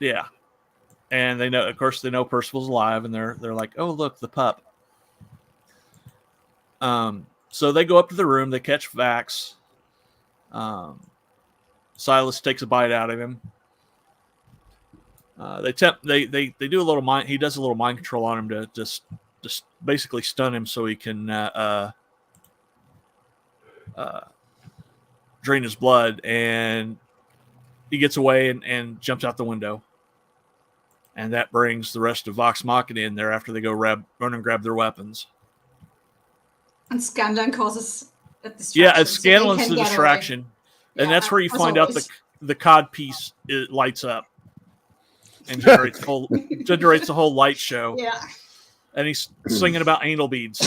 Yeah, and they know, of course, they know Percival's alive, and they're like, "Oh, look, the pup." So they go up to the room. They catch Vax. Silas takes a bite out of him. They do a little mind. He does a little mind control on him to just basically stun him so he can drain his blood, and he gets away and jumps out the window. And that brings the rest of Vox Machina in there after they go run and grab their weapons. And Scanlan causes a distraction. Yeah, Scanlan's the distraction. And that's where you find out the cod piece lights up and generates the whole light show. Yeah. And he's singing about anal beads.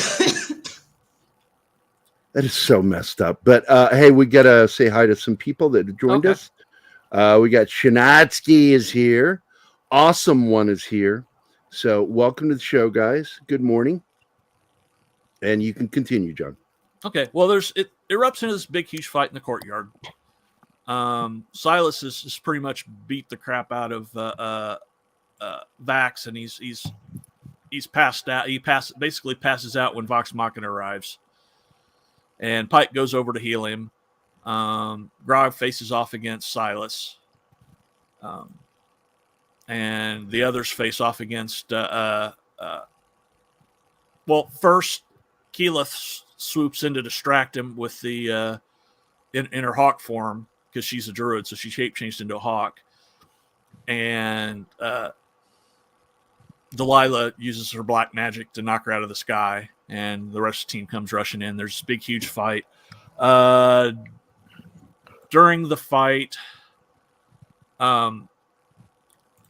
That is so messed up. But hey, we got to say hi to some people that have joined us. We got Shanatsky is here. Awesome One is here. So welcome to the show, guys. Good morning. And you can continue, John. Okay. Well, it erupts into this big, huge fight in the courtyard. Silas has pretty much beat the crap out of Vax, and he's he's passed out. Basically passes out when Vox Machina arrives, and Pike goes over to heal him. Grog faces off against Silas, and the others face off against. First, Keyleth swoops in to distract him with the in her hawk form because she's a druid, so she shape changed into a hawk, and Delilah uses her black magic to knock her out of the sky, and the rest of the team comes rushing in. There's a big, huge fight. During the fight,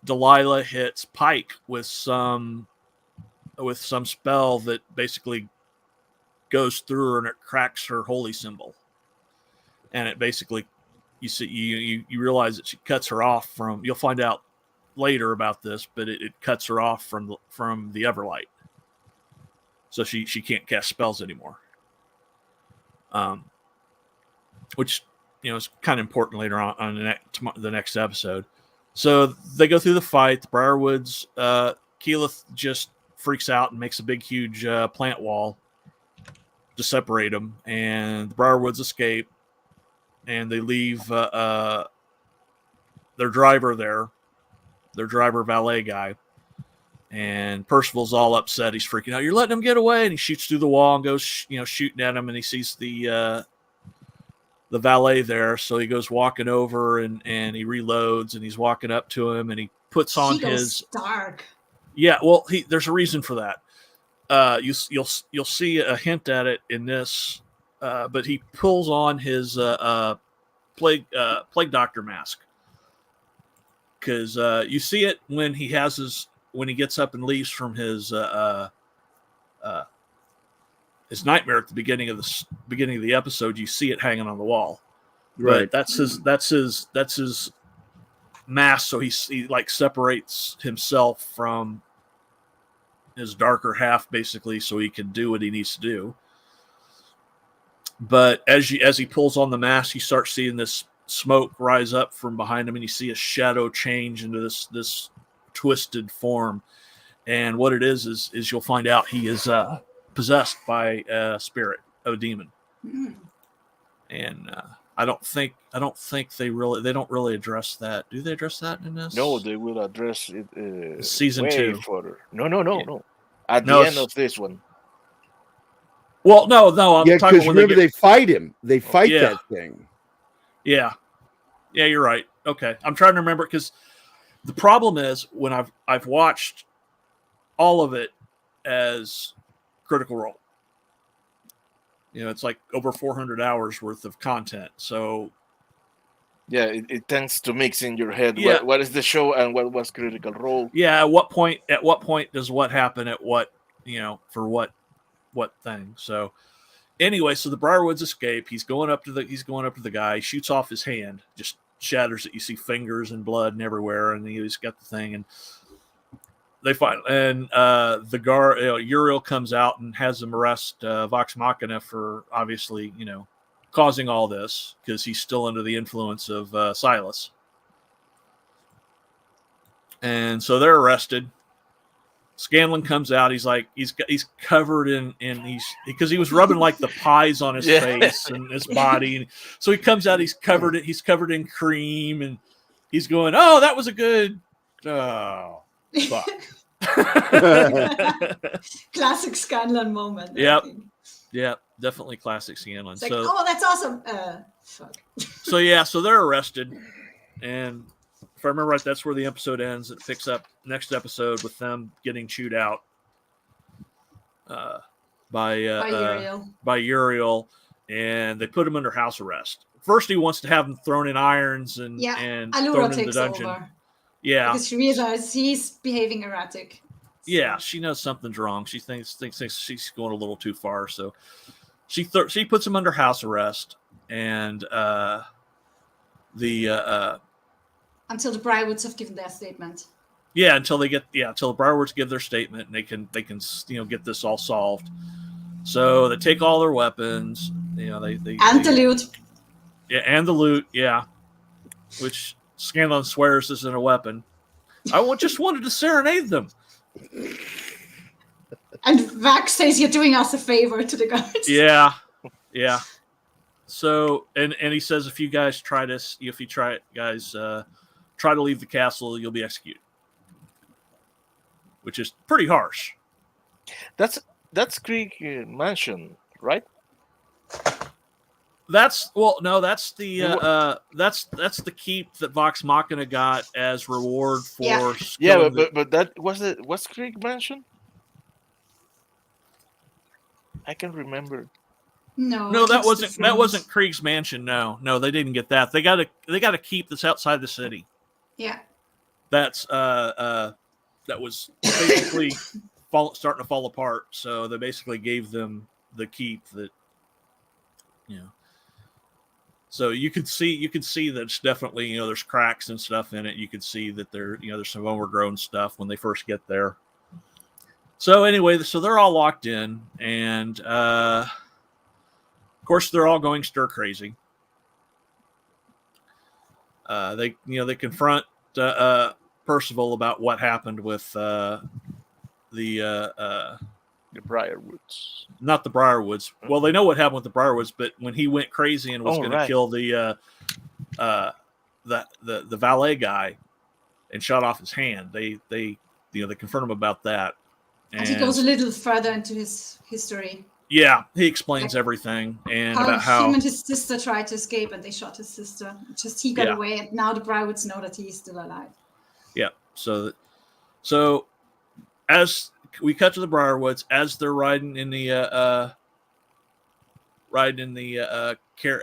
Delilah hits Pike with some spell that basically goes through her and it cracks her holy symbol. And it basically, you realize that she cuts her off from. You'll find out later about this, but it cuts her off from the Everlight, so she can't cast spells anymore. Which is kind of important later on the next episode. So they go through the fight. The Briarwoods, Keyleth just freaks out and makes a big, huge plant wall to separate them, and the Briarwoods escape, and they leave their driver there, their driver valet guy, and Percival's all upset. He's freaking out. You're letting him get away, and he shoots through the wall and goes, shooting at him, and he sees the valet there, so he goes walking over and he reloads, and he's walking up to him, and he puts on his dark. Yeah, well, there's a reason for that. You'll see a hint at it in this, but he pulls on his plague doctor mask, because you see it when he gets up and leaves from his nightmare at the beginning of the episode. You see it hanging on the wall, right? But that's his mask. So he like separates himself from his darker half, basically, so he can do what he needs to do. But as he pulls on the mask, you start seeing this smoke rise up from behind him, and you see a shadow change into this twisted form. And what it is you'll find out he is possessed by a spirit, a demon. Mm. And I don't think they don't really address that. Do they address that in this? No, they will address it season 2. Further. No. At the end of this one. Well, no. I'm talking because remember they fight him. They fight that thing. Yeah, you're right. Okay, I'm trying to remember, because the problem is when I've watched all of it as Critical Role. It's like over 400 hours worth of content. So yeah, it tends to mix in your head. What is the show and what was Critical Role? Yeah, at what point does what happen at what, for what thing. So anyway, so the Briarwoods escape. He's going up to the guy. He shoots off his hand, just shatters it. You see fingers and blood and everywhere, and he's got the thing, and they fight. And the guard, Uriel, comes out and has him arrest Vox Machina for obviously, causing all this, because he's still under the influence of Silas. And so they're arrested. Scanlan comes out. He's like, he's covered in because he was rubbing like the pies on his face and his body. And so he comes out. He's covered in cream, and he's going, "Oh, that was a good fuck." Classic Scanlan moment. Yep, definitely classic Scanlan. It's like, oh, that's awesome. Fuck. So they're arrested, and if I remember right, that's where the episode ends. It picks up next episode with them getting chewed out by Uriel, and they put him under house arrest. First, he wants to have him thrown in irons and thrown in the dungeon. Over. Yeah, because she realizes he's behaving erratic. So. Yeah, she knows something's wrong. She thinks she's going a little too far, so she puts him under house arrest, and until the Briarwoods have given their statement. Yeah, until the Briarwoods give their statement, and they can get this all solved. So they take all their weapons, the loot. Yeah, and the loot, yeah, which Scanlan swears isn't a weapon. I just wanted to serenade them. And Vax says you're doing us a favor to the guards. Yeah. So, and he says if you guys try to leave the castle, you'll be executed, which is pretty harsh. That's Krieg Mansion, right? That's the that's the keep that Vox Machina got as reward for. But that was Krieg Mansion. I can remember. No, that wasn't Krieg's mansion. No, they didn't get that. They got a keep that's outside the city. Yeah. That's that was basically starting to fall apart. So they basically gave them the keep that, So you could see that it's definitely, there's cracks and stuff in it. You could see that there's some overgrown stuff when they first get there. So anyway, they're all locked in, and of course they're all going stir crazy. They confront Percival about what happened with the Briarwoods. Not the Briarwoods. Well, they know what happened with the Briarwoods, but when he went crazy and was going to kill the valet guy and shot off his hand, they confront him about that. And he goes a little further into his history. Yeah, he explains everything and about how him and his sister tried to escape and they shot his sister. Just he got away, and now the Briarwoods know that he's still alive. Yeah. So as we cut to the Briarwoods, as they're riding in the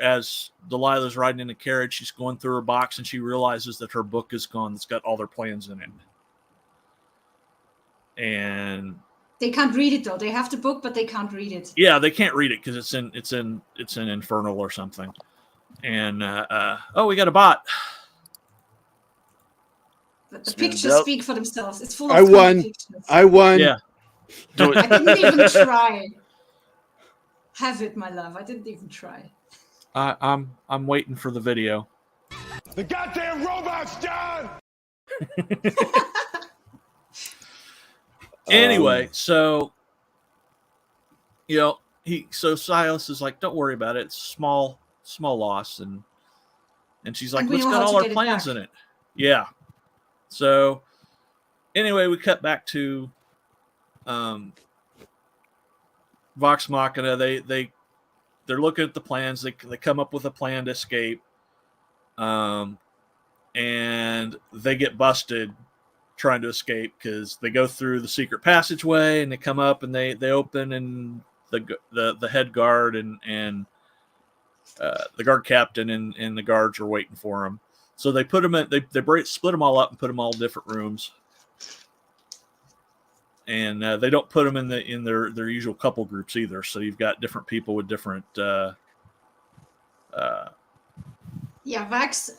as Delilah's riding in the carriage, she's going through her box and she realizes that her book is gone. It's got all their plans in it. And they can't read it though. They have the book, but they can't read it. Yeah, they can't read it because it's in Infernal or something. And we got a bot. But the pictures speak for themselves. It's full of pictures. I won. Yeah. I didn't even try. Have it, my love. I didn't even try. I'm waiting for the video. The goddamn robot's done! Anyway, so Silas is like, don't worry about it. It's small loss, and she's like, let's got all our plans in it. Yeah. So anyway, we cut back to Vox Machina. They're looking at the plans. They come up with a plan to escape, and they get busted trying to escape because they go through the secret passageway and they come up and they open, and the head guard and the guard captain and the guards are waiting for them. So they put them in. They split them all up and put them all in different rooms, and they don't put them in their usual couple groups either. So you've got different people with different. Vax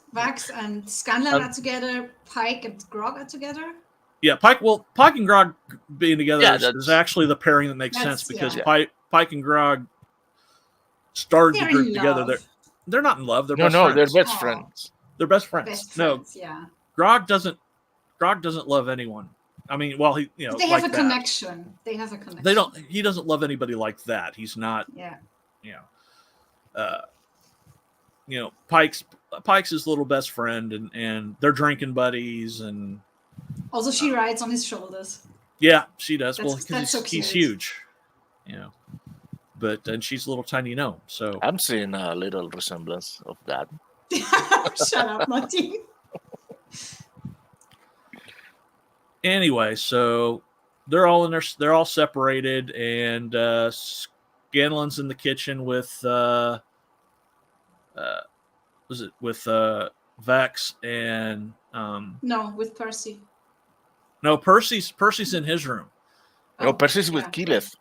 and Scanlan are together. Pike and Grog are together. Yeah, Pike and Grog being together is actually the pairing that makes sense because Pike and Grog started the group together. They're not in love. They're best friends. They're best friends. They're best friends. Grog doesn't love anyone. I mean, well, he they have a connection. They have a connection. They don't. He doesn't love anybody like that. He's not. Yeah. Pike's his little best friend, and they're drinking buddies, and also she rides on his shoulders. Yeah, she does. That's so he's huge. But and she's a little tiny gnome. So I'm seeing a little resemblance of that. Shut up, Martin. Anyway, so they're all separated, and Scanlan's in the kitchen with Vex and no, with Percy. No, Percy's in his room. No, Percy's with Keyleth.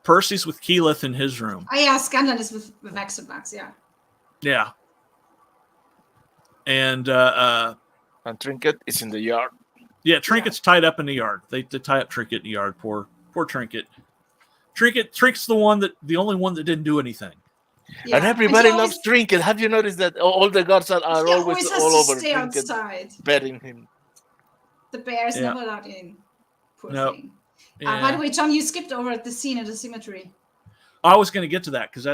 Percy's with Keyleth in his room. Oh yeah, Scanlan is with Vex and Max. Yeah. Yeah. And Trinket is in the yard. Yeah, Trinket's tied up in the yard. They tie up Trinket in the yard. Poor Trinket. Trinket's the only one that didn't do anything. Yeah. And everybody loves Trinket. Have you noticed that all the guards are always all over Trinket, outside, betting him? The bear's never allowed in. Poor thing. By the way, John, you skipped over the scene at the cemetery. I was going to get to that because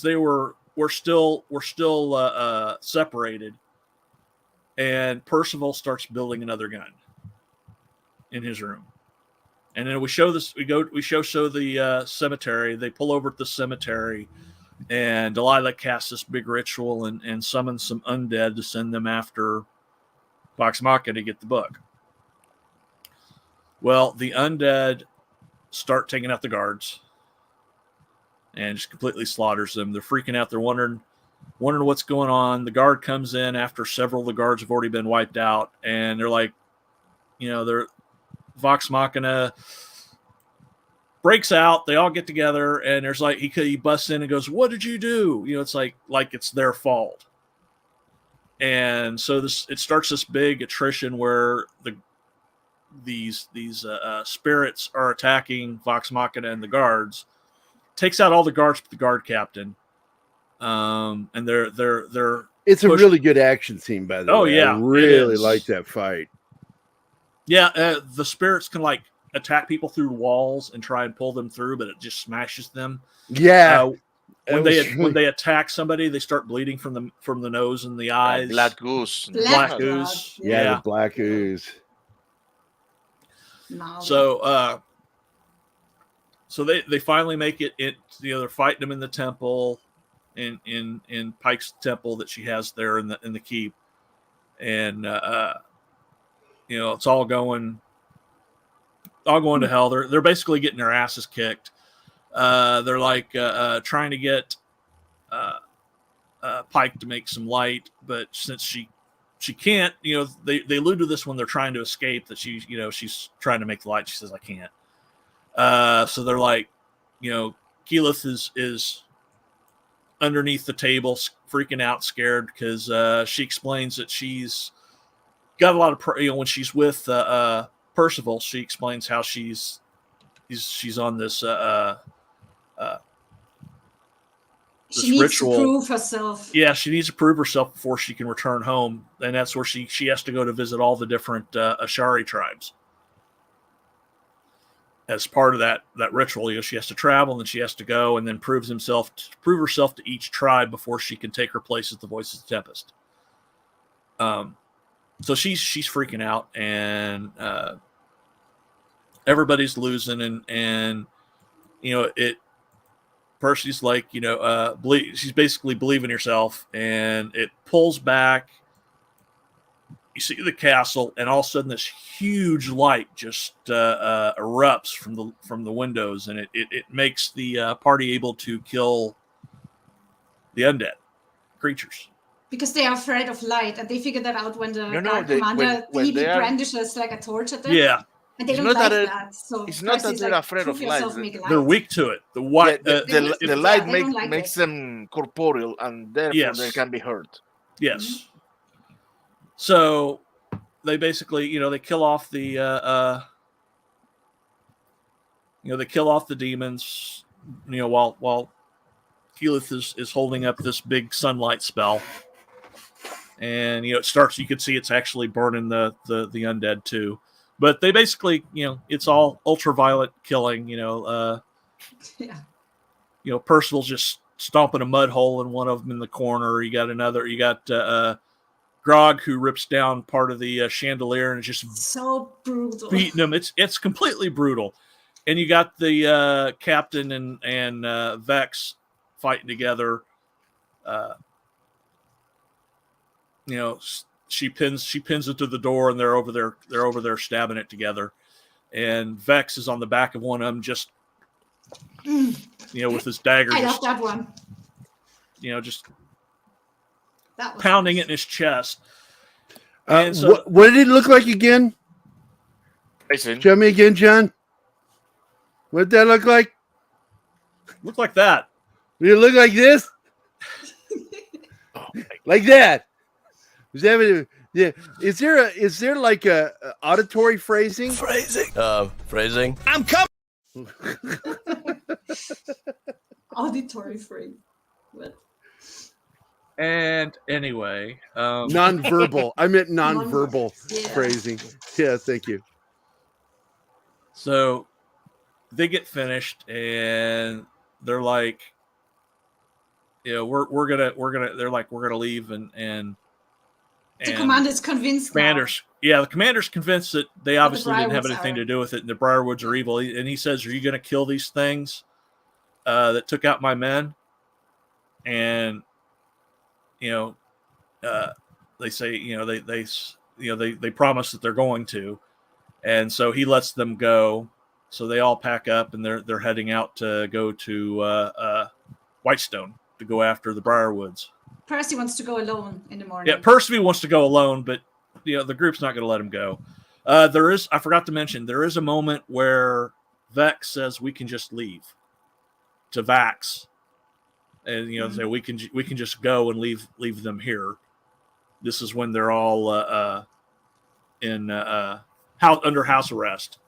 we're still separated, and Percival starts building another gun in his room, and then we show the cemetery. They pull over at the cemetery, and Delilah casts this big ritual and summons some undead to send them after Vox Machina to get the book. Well, the undead start taking out the guards and just completely slaughters them. They're freaking out. They're wondering what's going on. The guard comes in after several of the guards have already been wiped out, and they're like, they're Vox Machina breaks out. They all get together, and there's like he busts in and goes, "What did you do?" It's like it's their fault. And so it starts this big attrition where these spirits are attacking Vox Machina and the guards. Takes out all the guards but the guard captain. And they're it's a really good action scene, by the way. Oh yeah, I really like that fight. Yeah, the spirits can like attack people through walls and try and pull them through, but it just smashes them. Yeah. When they attack somebody, they start bleeding from the nose and the eyes. Black ooze. Black ooze. Yeah, the black ooze. No. So they finally make it. They're fighting them in the temple, in Pike's temple that she has there in the keep, and it's all going to hell. They're basically getting their asses kicked. They're like trying to get Pike to make some light, but since she can't, they allude to this when they're trying to escape that she's trying to make the light. She says, "I can't." So they're like, Keyleth is underneath the table, freaking out, scared because she explains that she's got a lot of when she's with Percival, she explains how she's on this she needs ritual. to prove herself. Yeah, she needs to prove herself before she can return home, and that's where she has to go to visit all the different Ashari tribes. As part of that ritual, she has to travel, and then she has to go and then prove herself to each tribe before she can take her place as the voice of the Tempest. So she's freaking out, and everybody's losing, and Percy's like, she's basically believing herself, and it pulls back. You see the castle, and all of a sudden this huge light just erupts from the windows, and it makes the party able to kill the undead creatures. Because they are afraid of light, and they figure that out when the commander when he brandishes like a torch at them. Yeah. And they don't like that. So it's not that they're afraid of light. They're weak to it. The white, the light makes them corporeal, and therefore they can be hurt. Yes. Mm-hmm. So they basically, they kill off the, they kill off the demons, while Keyleth is holding up this big sunlight spell, and it starts. You can see it's actually burning the undead too. But they basically, it's all ultraviolet killing. Percival's just stomping a mud hole in one of them in the corner. You got Grog, who rips down part of the chandelier and is just so brutal, beating him. It's completely brutal. And you got the captain and Vex fighting together. She pins it to the door, and they're over there stabbing it together. And Vex is on the back of one of them, just with his dagger. I love that one. Just pounding it in his chest. So, what did it look like again? Show me again, John. What did that look like? Look like that. Did it look like this? Like that? Is that? Yeah. Is there like a auditory phrasing? Phrasing. I'm coming. Auditory phrase. What? And anyway, nonverbal. I meant nonverbal phrasing. Yeah, thank you. So they get finished, and they're like, we're gonna leave, and The commander's convinced commanders. Yeah, the commander's convinced that they obviously didn't have Briarwoods anything are. to do with it, and the Briarwoods are evil. And he says, "Are you going to kill these things that took out my men?" And they say, they promise that they're going to, and so he lets them go. So they all pack up, and they're heading out to go to Whitestone to go after the Briarwoods. Percy wants to go alone in the morning. Yeah, Percy wants to go alone, but the group's not going to let him go. I forgot to mention, there is a moment where Vex says we can just leave to Vax, and say we can just go and leave them here. This is when they're all under house arrest.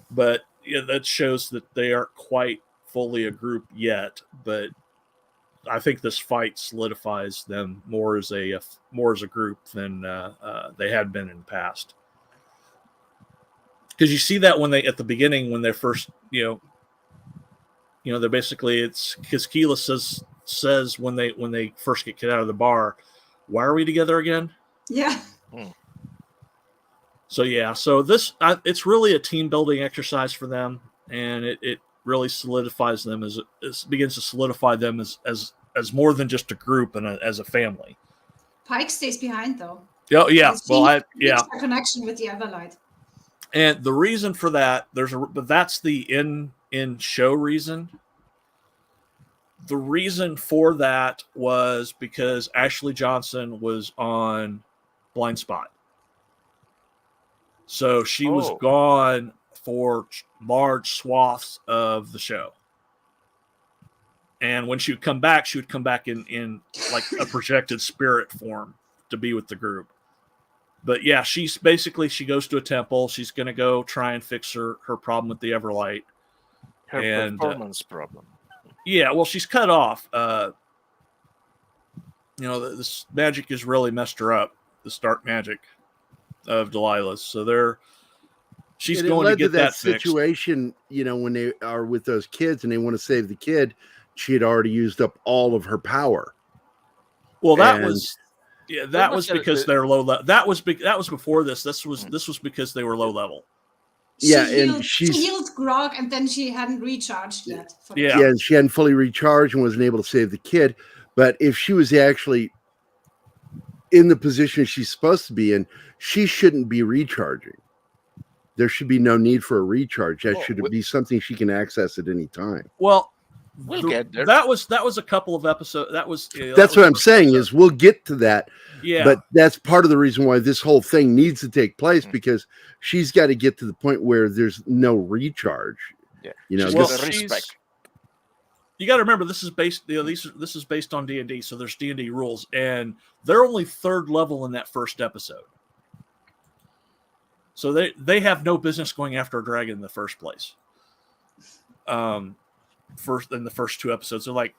But that shows that they aren't quite fully a group yet. But I think this fight solidifies them more as a group than they had been in the past. Because you see that at the beginning when they're first, they're basically, it's because Keyless says when they first get kicked out of the bar, why are we together again? Yeah. So this it's really a team building exercise for them, and it really solidifies them it begins to solidify them as more than just a group and as a family. Pike stays behind though. Oh yeah, A connection with the Everlight. And the reason for that, but that's the in show reason. The reason for that was because Ashley Johnson was on Blind Spot. So she was gone for large swaths of the show. And when she would come back in like a projected spirit form to be with the group. But yeah, she goes to a temple. She's going to go try and fix her problem with the Everlight. Her performance problem. Yeah, well, she's cut off. This magic has really messed her up. The dark magic of Delilah's. So she's going to get that situation. When they are with those kids and they want to save the kid, she had already used up all of her power. Well, that was because they're low level. That was before this. This was because they were low level. She healed Grog, and then she hadn't recharged yet. And she hadn't fully recharged and wasn't able to save the kid. But if she was actually in the position she's supposed to be in, she shouldn't be recharging. There should be no need for a recharge. That should be something she can access at any time. Well, we'll get there. That was a couple of episodes. That's what I'm saying is we'll get to that. Yeah. But that's part of the reason why this whole thing needs to take place, because she's got to get to the point where there's no recharge. Yeah. Respect. You got to remember, this is based. This is based on D&D, so there's D&D rules, and they're only third level in that first episode. So they have no business going after a dragon in the first place. First in the first two episodes, they're like,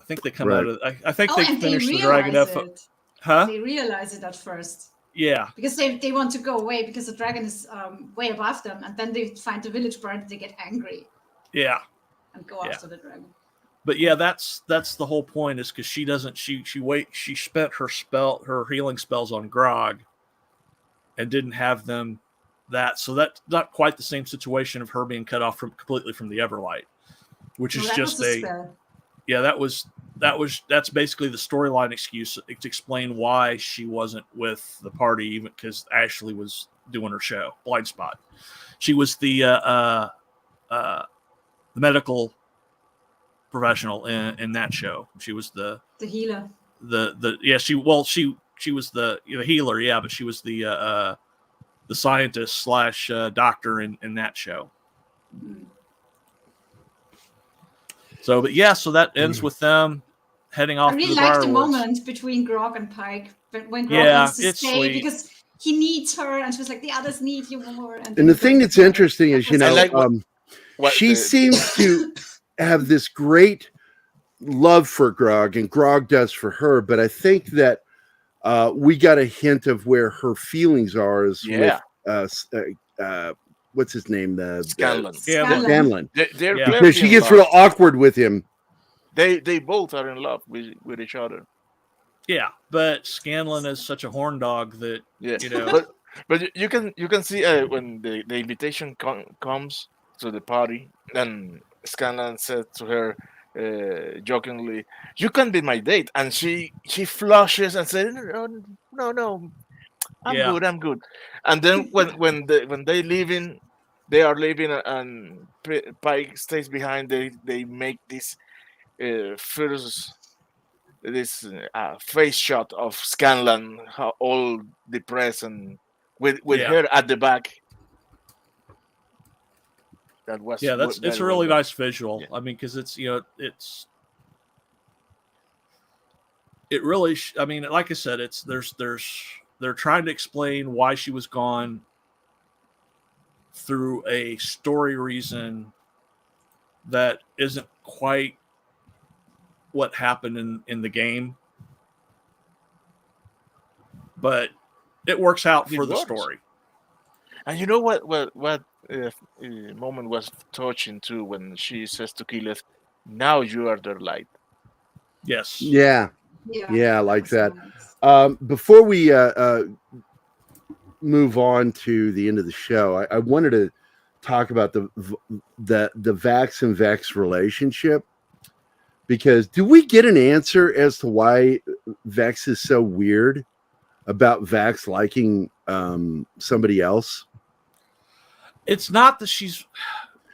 I think they come out of. I think they finish the dragon episode. Huh? They realize it at first. Yeah. Because they want to go away because the dragon is way above them, and then they find the village burned. They get angry. Yeah. And go after the dragon. But yeah, that's the whole point, is because she doesn't. She spent her healing spells on Grog, and didn't have them. So that's not quite the same situation of her being cut off completely from the Everlight, which is just that's basically the storyline excuse to explain why she wasn't with the party, even because Ashley was doing her show, Blind Spot. She was the medical professional in that show. She was the healer. She was the healer, yeah, but she was the scientist / doctor in that show. Mm-hmm. So that ends with them heading off. I really to the like the Briarwoods. moment between Grog and Pike when Grog needs to stay sweet. Because he needs her, and she was like, the others need you more. And the thing that's interesting is, she seems to have this great love for Grog, and Grog does for her. But I think that we got a hint of where her feelings are with what's his name? Scanlan. Scanlan. They're Because she clearly in gets love. real awkward with him. They both are in love with each other. Yeah, but Scanlan is such a horn dog that but you can see when the invitation comes to the party, and Scanlan said to her jokingly, "You can be my date," and she flushes and says, "No, I'm good." And then when they leaving, they are leaving, and Pike stays behind. They make this first this face shot of Scanlan, all depressed and with her at the back. That was it's a really nice visual. I mean, because it's it really. I mean, like I said, they're trying to explain why she was gone through a story reason that isn't quite what happened in the game, but it works out for the story. And you know what moment was touching too, when she says to Keyleth, "Now you are their light." Yes. Yeah, I like that. Before we move on to the end of the show, I wanted to talk about the Vax and Vex relationship, because do we get an answer as to why Vex is so weird about Vax liking somebody else? It's not that she's,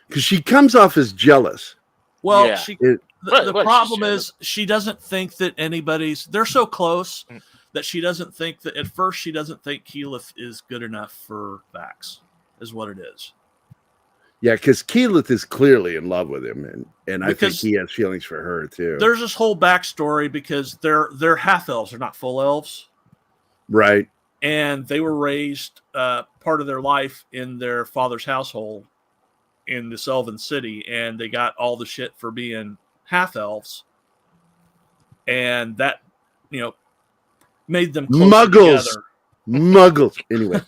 because she comes off as jealous. Well, the problem is she doesn't think that they're so close that she doesn't think that at first she doesn't think Keyleth is good enough for Vax, is what it is. Yeah, because Keyleth is clearly in love with him, and I think he has feelings for her too. There's this whole backstory because they're half elves, they're not full elves, right? And they were raised part of their life in their father's household in the Elven city, and they got all the shit for being half elves, and that made them closer together. Muggles. Anyway,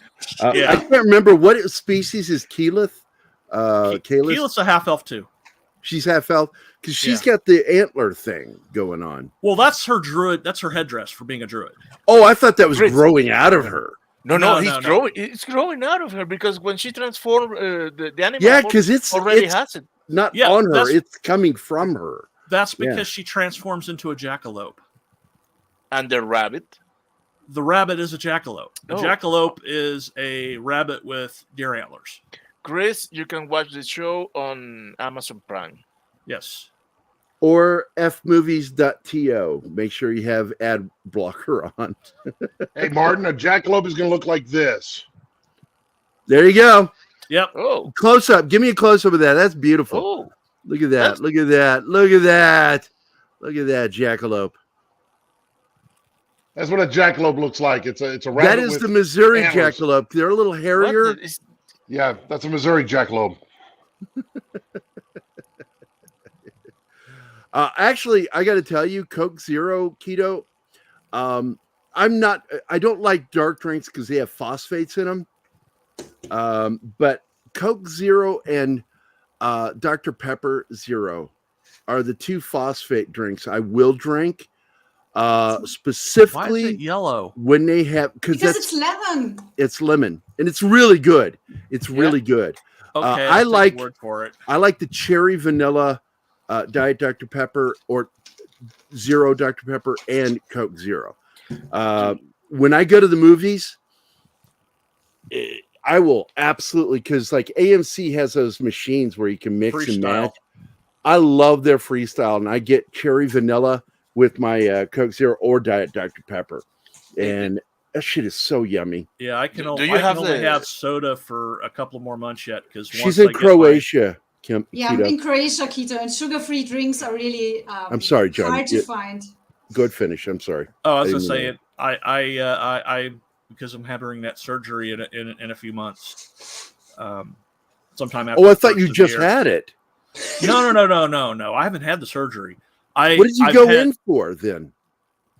I can't remember what species is Keyleth. Keyleth's a half elf too. She's half elf because she's got the antler thing going on. Well, that's her druid. That's her headdress for being a druid. Oh, I thought that was growing out of her. No, growing. It's growing out of her because when she transformed the animal, yeah, because it's already it's has it. Not on her; it's coming from her. That's because she transforms into a jackalope. And the rabbit. The rabbit is a jackalope. The jackalope is a rabbit with deer antlers. Chris, you can watch the show on Amazon Prime. Yes. Or fmovies.to. Make sure you have ad blocker on. Hey, Martin, a jackalope is going to look like this. There you go. Yep. Oh. Close up. Give me a close up of that. That's beautiful. Oh. Look at that. Look at that. Look at that. Look at that jackalope. That's what a jackalope looks like. It's a rabbit. That is the Missouri antlers. jackalope. They're a little hairier. Yeah, that's a Missouri jackalope. Actually, I got to tell you, Coke Zero Keto. I don't like dark drinks because they have phosphates in them. But Coke Zero and Dr. Pepper Zero are the two phosphate drinks I will drink. Specifically, why is it yellow when they have because it's lemon. It's lemon, and it's really good. It's really good. Okay, I like word for it. I like the cherry vanilla Diet Dr. Pepper or Zero Dr. Pepper and Coke Zero. When I go to the movies, I will absolutely, because like AMC has those machines where you can mix and match. I love their freestyle, and I get cherry vanilla with my Coke Zero or Diet Dr. Pepper, and that shit is so yummy. Yeah, I can only have soda for a couple more months yet because she's in Croatia. I'm in Croatia, Keto, and sugar-free drinks are really I'm sorry, John. hard to find. Good finish. I'm sorry. Oh, I was gonna say it. I because I'm having that surgery in a few months. Sometime after. Oh, I thought you just had it. No. I haven't had the surgery. What did you go in for then?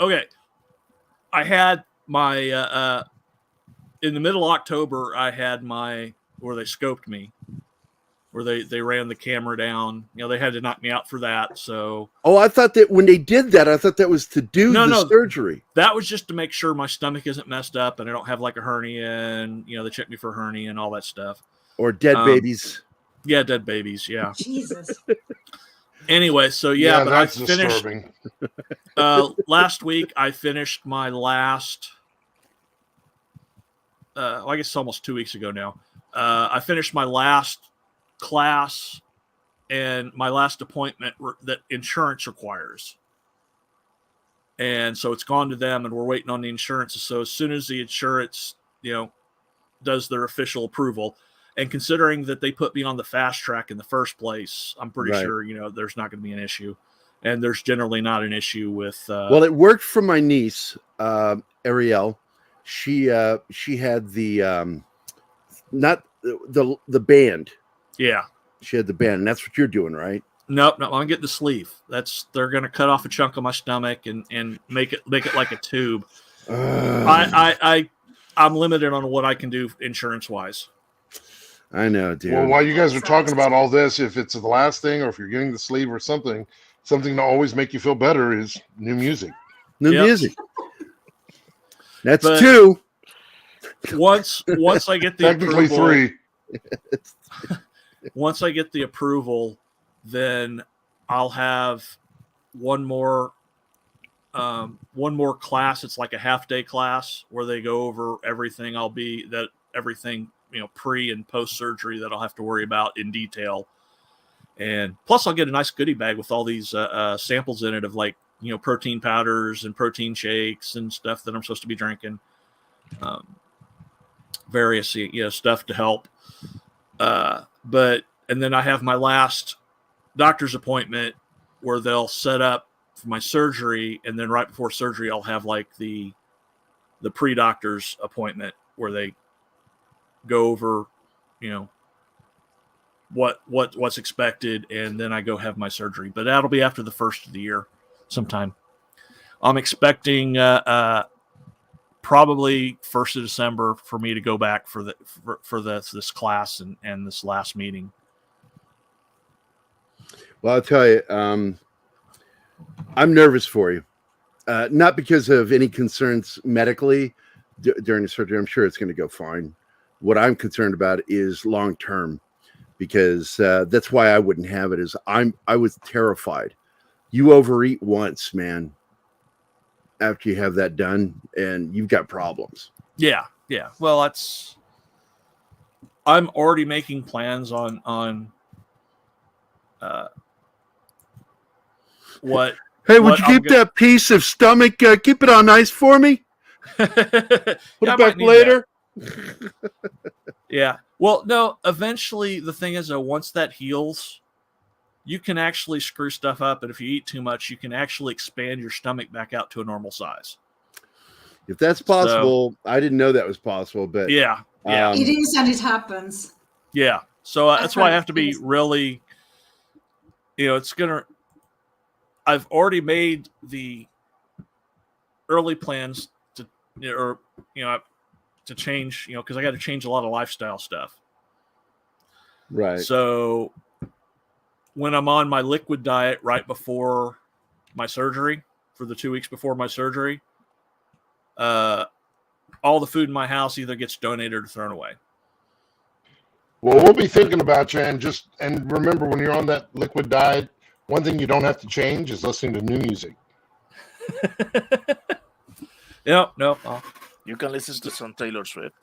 Okay, I had my in the middle of October. I had my scoped me, where they ran the camera down. They had to knock me out for that. So I thought that when they did that, I thought that was to do the surgery. That was just to make sure my stomach isn't messed up and I don't have like a hernia, and they check me for hernia and all that stuff. Or dead babies. Yeah, dead babies. Yeah. Jesus. Anyway, so but that's I finished. disturbing. Last week I finished my last. I guess it's almost 2 weeks ago now. I finished my last class and my last appointment that insurance requires. And so it's gone to them, and we're waiting on the insurance. So as soon as the insurance, does their official approval, and considering that they put me on the fast track in the first place, I'm pretty sure, there's not going to be an issue. And there's generally not an issue with. Well, it worked for my niece, Ariel. She had the not the band. Yeah. She had the band, and that's what you're doing, right? Nope, I'm gonna get the sleeve. They're gonna cut off a chunk of my stomach and make it like a tube. I'm limited on what I can do insurance wise. I know, dude. Well, while you guys are talking about all this, if it's the last thing, or if you're getting the sleeve or something to always make you feel better is new music. Music. That's 2. Once I get the technically approval, 3. Once I get the approval, then I'll have one more class. It's like a half-day class where they go over everything. Everything pre and post surgery that I'll have to worry about in detail. And plus I'll get a nice goodie bag with all these samples in it of like, protein powders and protein shakes and stuff that I'm supposed to be drinking. Various, stuff to help. And then I have my last doctor's appointment where they'll set up for my surgery. And then right before surgery, I'll have like the pre-doctor's appointment where they go over, what's expected. And then I go have my surgery, but that'll be after the first of the year sometime. I'm expecting, probably 1st of December for me to go back for this class and this last meeting. Well, I'll tell you, I'm nervous for you. Not because of any concerns medically during the surgery. I'm sure it's going to go fine. What I'm concerned about is long term, because that's why I wouldn't have it. I was terrified. You overeat once, man, after you have that done, and you've got problems. Yeah. Well, I'm already making plans on what. Hey, would you keep that piece of stomach? Keep it on ice for me. Put it back later. Yeah. Well, no. Eventually, the thing is, once that heals, you can actually screw stuff up, and if you eat too much, you can actually expand your stomach back out to a normal size. If that's possible, I didn't know that was possible, but yeah. It is, and it happens. Yeah. So that's why I have to be really, I've already made the early plans to change, because I got to change a lot of lifestyle stuff. Right. So when I'm on my liquid diet right before my surgery, for the 2 weeks before my surgery, all the food in my house either gets donated or thrown away. Well, we'll be thinking about you, and remember, when you're on that liquid diet, one thing you don't have to change is listening to new music. No. You can listen to some Taylor Swift.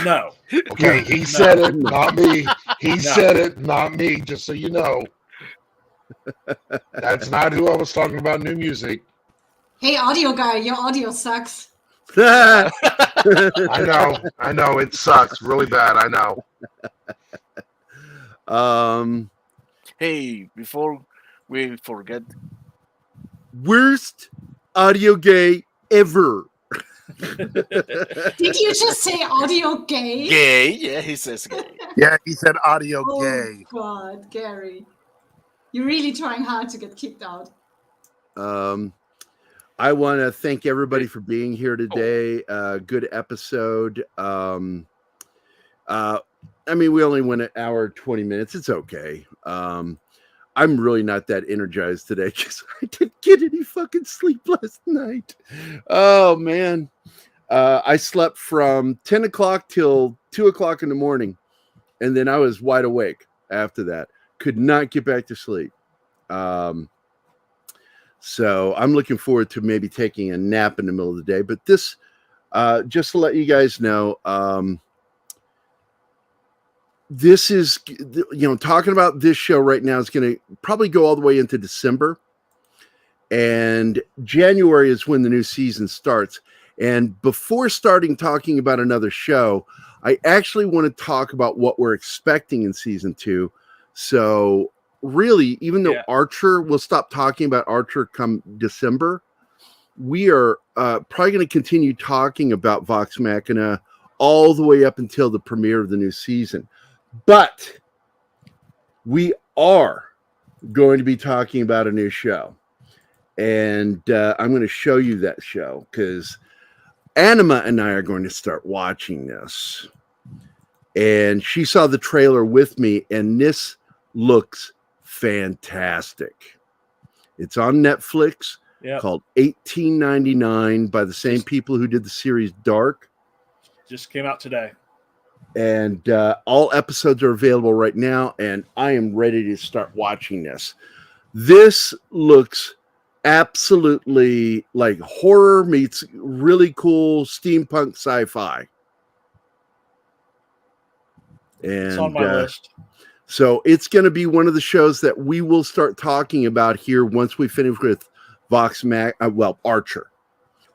No. Okay, he said it, not me. He said it, not me, just so you know. That's not who I was talking about, new music. Hey, audio guy, your audio sucks. I know, it sucks really bad, I know. Hey, before we forget, worst audio gay ever. Did you just say audio gay? Gay, yeah, he says gay. Yeah, he said audio gay. Oh God, Gerry, you're really trying hard to get kicked out. I want to thank everybody for being here today. Good episode. I mean, we only went an hour, 20 minutes. It's okay. I'm really not that energized today because I didn't get any fucking sleep last night. Oh, man. I slept from 10 o'clock till 2 o'clock in the morning. And then I was wide awake after that. Could not get back to sleep. So I'm looking forward to maybe taking a nap in the middle of the day. But this, just to let you guys know, this is, talking about this show right now is going to probably go all the way into December. And January is when the new season starts. And before starting talking about another show, I actually want to talk about what we're expecting in season 2. So really, even though Archer, we'll stop talking about Archer come December, we are probably going to continue talking about Vox Machina all the way up until the premiere of the new season. But we are going to be talking about a new show. And I'm going to show you that show because Anima and I are going to start watching this. And she saw the trailer with me, and this looks fantastic. It's on Netflix, called 1899 by the same people who did the series Dark. Just came out today. And all episodes are available right now, and I am ready to start watching this. This looks absolutely like horror meets really cool steampunk sci-fi. And it's on my list. So it's going to be one of the shows that we will start talking about here once we finish with Archer.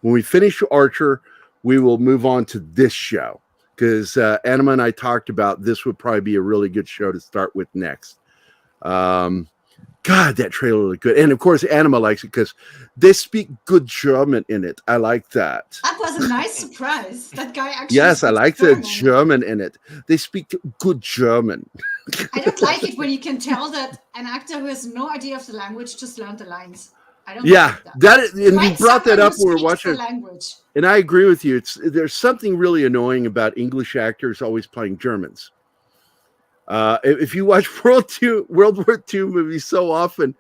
When we finish Archer, we will move on to this show because Anima and I talked about this would probably be a really good show to start with next. God, that trailer looked good. And of course, Anima likes it because they speak good German in it. I like that. That was a nice surprise. That guy actually. Yes, I like the German in it. They speak good German. I don't like it when you can tell that an actor who has no idea of the language just learned the lines. I don't like that. And you brought that up when we were watching. Language. And I agree with you. There's something really annoying about English actors always playing Germans. If you watch World War II movies so often,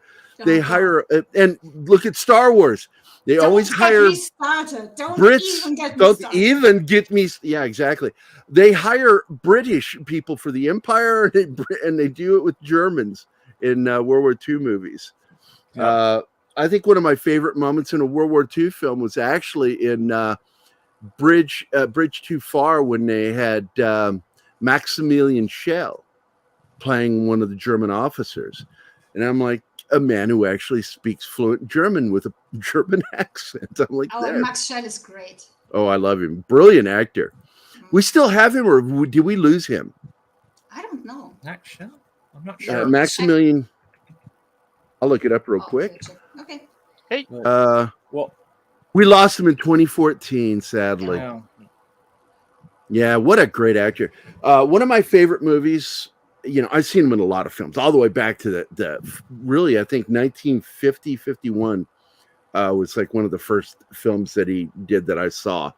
they hire and look at Star Wars. They always hire Brits. Don't even get me. Yeah, exactly. They hire British people for the Empire, and they do it with Germans in World War II movies. Yeah. I think one of my favorite moments in a World War II film was actually in Bridge Too Far when they had Maximilian Schell playing one of the German officers. And I'm like, a man who actually speaks fluent German with a German accent. I'm like, Max Schell is great. Oh, I love him. Brilliant actor. We still have him, or did we lose him? I don't know. Max Schell? I'm not sure. Maximilian. I'll look it up real quick. Okay. Hey. Well, we lost him in 2014, sadly. Yeah, what a great actor. One of my favorite movies, I've seen him in a lot of films, all the way back to the really, I think 1950, 51 was like one of the first films that he did that I saw.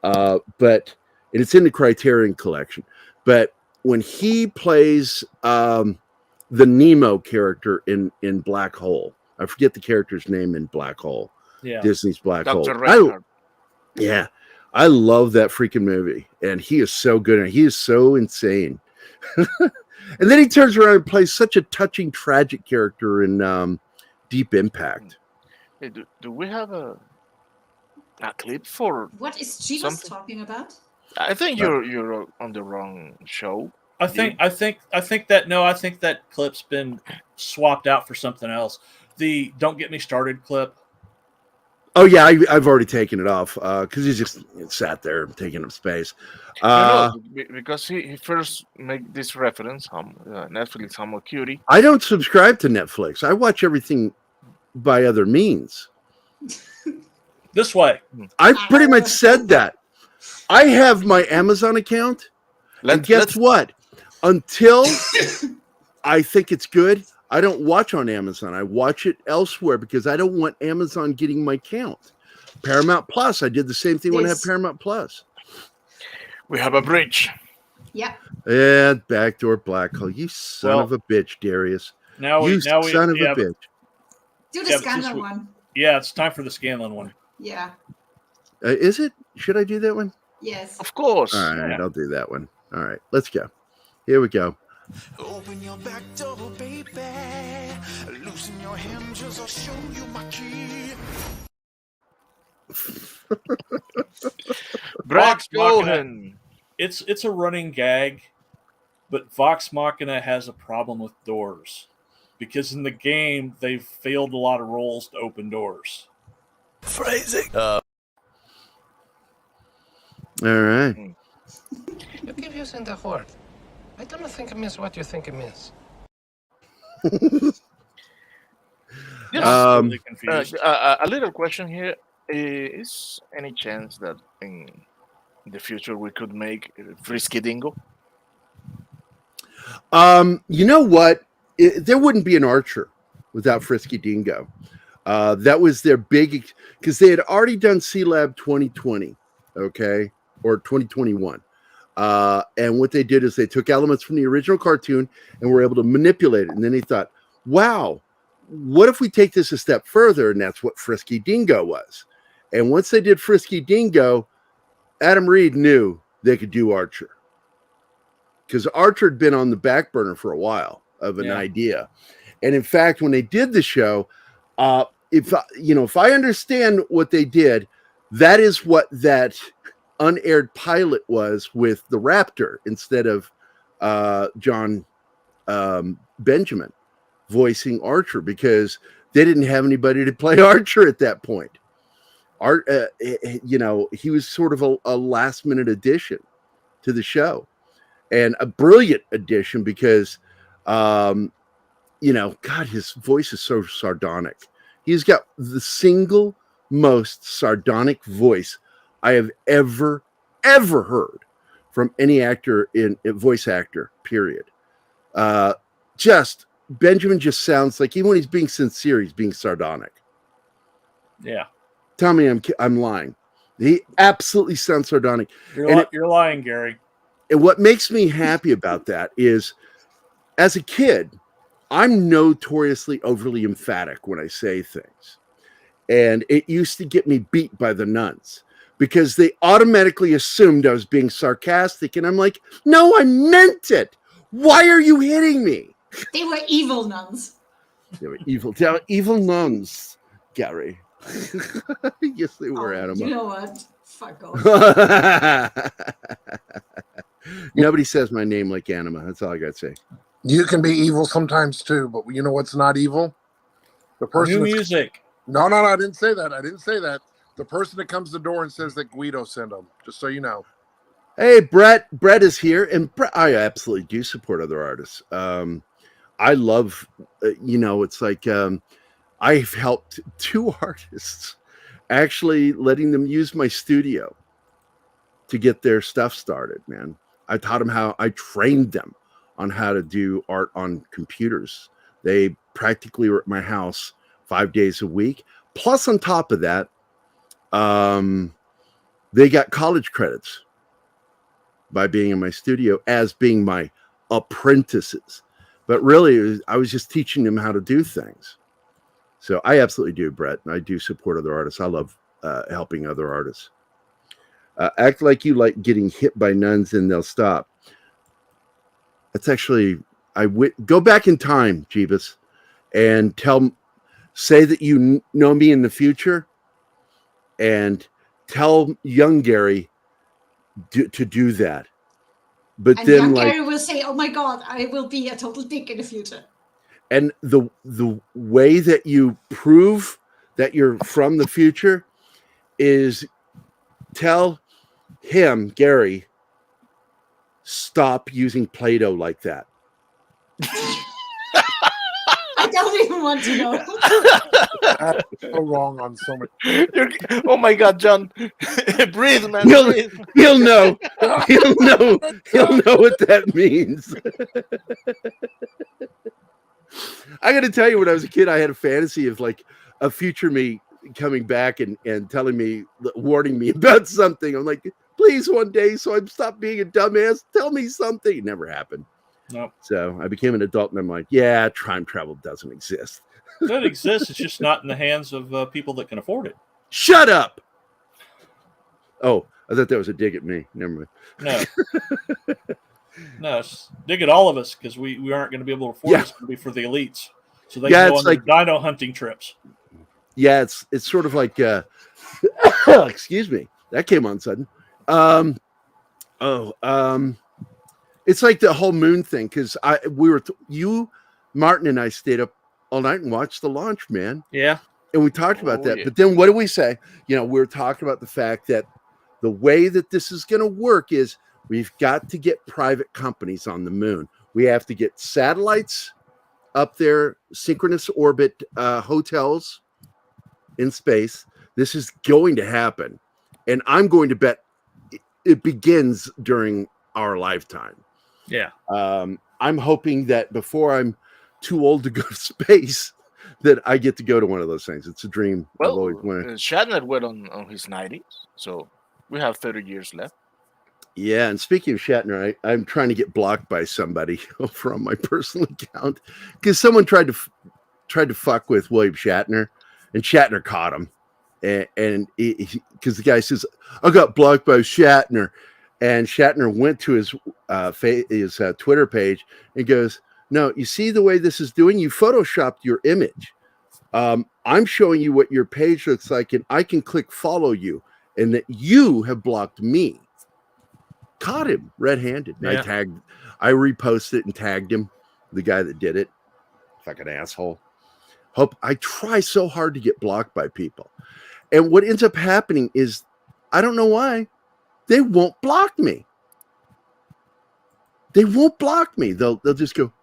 But it's in the Criterion Collection. But when he plays the Nemo character in Black Hole, I forget the character's name in Black Hole. Yeah. Disney's Black Dr. Hole. I love that freaking movie. And he is so good. And he is so insane. And then he turns around and plays such a touching, tragic character in Deep Impact. Hey, do we have a clip for what is Chivas talking about? I think you're on the wrong show. I think that clip's been swapped out for something else. The "Don't Get Me Started" clip. Oh yeah, I've already taken it off because he just sat there taking up space. Because he first made this reference on Netflix, Homo Cutie. I don't subscribe to Netflix. I watch everything by other means. This way. I pretty much said that. I have my Amazon account, and guess what? Until I think it's good, I don't watch on Amazon. I watch it elsewhere because I don't want Amazon getting my account. Paramount Plus, I did the same thing when I had Paramount Plus. We have a bridge. Yeah. And backdoor black hole. You son of a bitch, Darius. Now you we son of a yeah, bitch. Do the Scanlan one. Yeah, it's time for the Scanlan one. Yeah. Is it? Should I do that one? Yes. Of course. All right, I'll do that one. All right, let's go. Here we go. Open your back door, baby. Loosen your hinges, I'll show you my key. Vox Machina. It's a running gag, but Vox Machina has a problem with doors because in the game they've failed a lot of roles to open doors. Phrasing. All right. You keep using the word. I don't think it means what you think it means. Really confused. A little question here: is any chance that in the future we could make Frisky Dingo? You know what? There wouldn't be an Archer without Frisky Dingo. That was their big, because they had already done C-Lab 2020, okay, or 2021. And what they did is they took elements from the original cartoon and were able to manipulate it. And then they thought, wow, what if we take this a step further? And that's what Frisky Dingo was. And once they did Frisky Dingo, Adam Reed knew they could do Archer. Because Archer had been on the back burner for a while of an idea. And in fact, when they did the show, if I understand what they did, that is what that unaired pilot was with the Raptor instead of John Benjamin voicing Archer, because they didn't have anybody to play Archer at that point. He was sort of a last minute addition to the show, and a brilliant addition because, God, his voice is so sardonic. He's got the single most sardonic voice I have ever heard from any actor in voice actor, period. Benjamin just sounds like, even when he's being sincere, he's being sardonic. Yeah. Tell me I'm lying. He absolutely sounds sardonic. You're lying, Gary. And what makes me happy about that is, as a kid, I'm notoriously overly emphatic when I say things. And it used to get me beat by the nuns because they automatically assumed I was being sarcastic. And I'm like, no, I meant it. Why are you hitting me? They were evil nuns. They were evil. They were evil nuns, Gary. Yes, they were, Adam. You know what? Fuck off. Nobody says my name like Anima. That's all I got to say. You can be evil sometimes too, but you know what's not evil? The person. New music. No, I didn't say that. I didn't say that. The person that comes to the door and says that Guido sent them. Just so you know. Hey, Brett. Brett is here, and Brett, I absolutely do support other artists. I love, it's like I've helped 2 artists, actually letting them use my studio to get their stuff started, man. I taught them I trained them on how to do art on computers. They practically were at my house 5 days a week. Plus, on top of that, they got college credits by being in my studio as being my apprentices. But really, I was just teaching them how to do things. So I absolutely do, Brett. And I do support other artists. I love helping other artists. Act like you like getting hit by nuns and they'll stop. That's actually, go back in time, Jeebus, and say that you know me in the future, and tell young Gary to do that. But and then, young Gerry will say, "Oh my God, I will be a total dick in the future." And the way that you prove that you're from the future is tell him, Gary, stop using Play-Doh like that. I don't even want to know. That's so wrong on so much. Oh my God, John. Breathe, man. He'll know. He'll know what that means. I got to tell you, when I was a kid, I had a fantasy of like a future me coming back and telling me, warning me about something. I'm like, please, one day, so I'm stop being a dumbass. Tell me something. It never happened. No. So I became an adult, and I'm like, yeah, time travel doesn't exist. It exists. It's just not in the hands of people that can afford it. Shut up. Oh, I thought that was a dig at me. Never mind. No. No, it's dig at all of us because we aren't going to be able to afford it. It's going to be for the elites. So they can go on their dino hunting trips. Yeah, it's sort of like excuse me. That came on sudden. It's like the whole moon thing because Martin and I stayed up all night and watched the launch, man. Yeah. And we talked about that. Yeah. But then what do we say? We were talking about the fact that the way that this is going to work is we've got to get private companies on the moon. We have to get satellites up there, synchronous orbit hotels in space. This is going to happen. And I'm going to bet it begins during our lifetime. Yeah. I'm hoping that before I'm too old to go to space, that I get to go to one of those things. It's a dream. Well, I've always wanted. Shatner went on his 90s, so we have 30 years left. Yeah, and speaking of Shatner, I'm trying to get blocked by somebody over on my personal account because someone tried to fuck with William Shatner, and Shatner caught him, and because the guy says I got blocked by Shatner, and Shatner went to his Twitter page and goes, "No, you see the way this is doing? You photoshopped your image. I'm showing you what your page looks like, and I can click follow you, and that you have blocked me." Caught him red-handed. Yeah. I reposted it and tagged him, the guy that did it. Fucking asshole. I try so hard to get blocked by people. And what ends up happening is, I don't know why, they won't block me. They won't block me. They'll just go,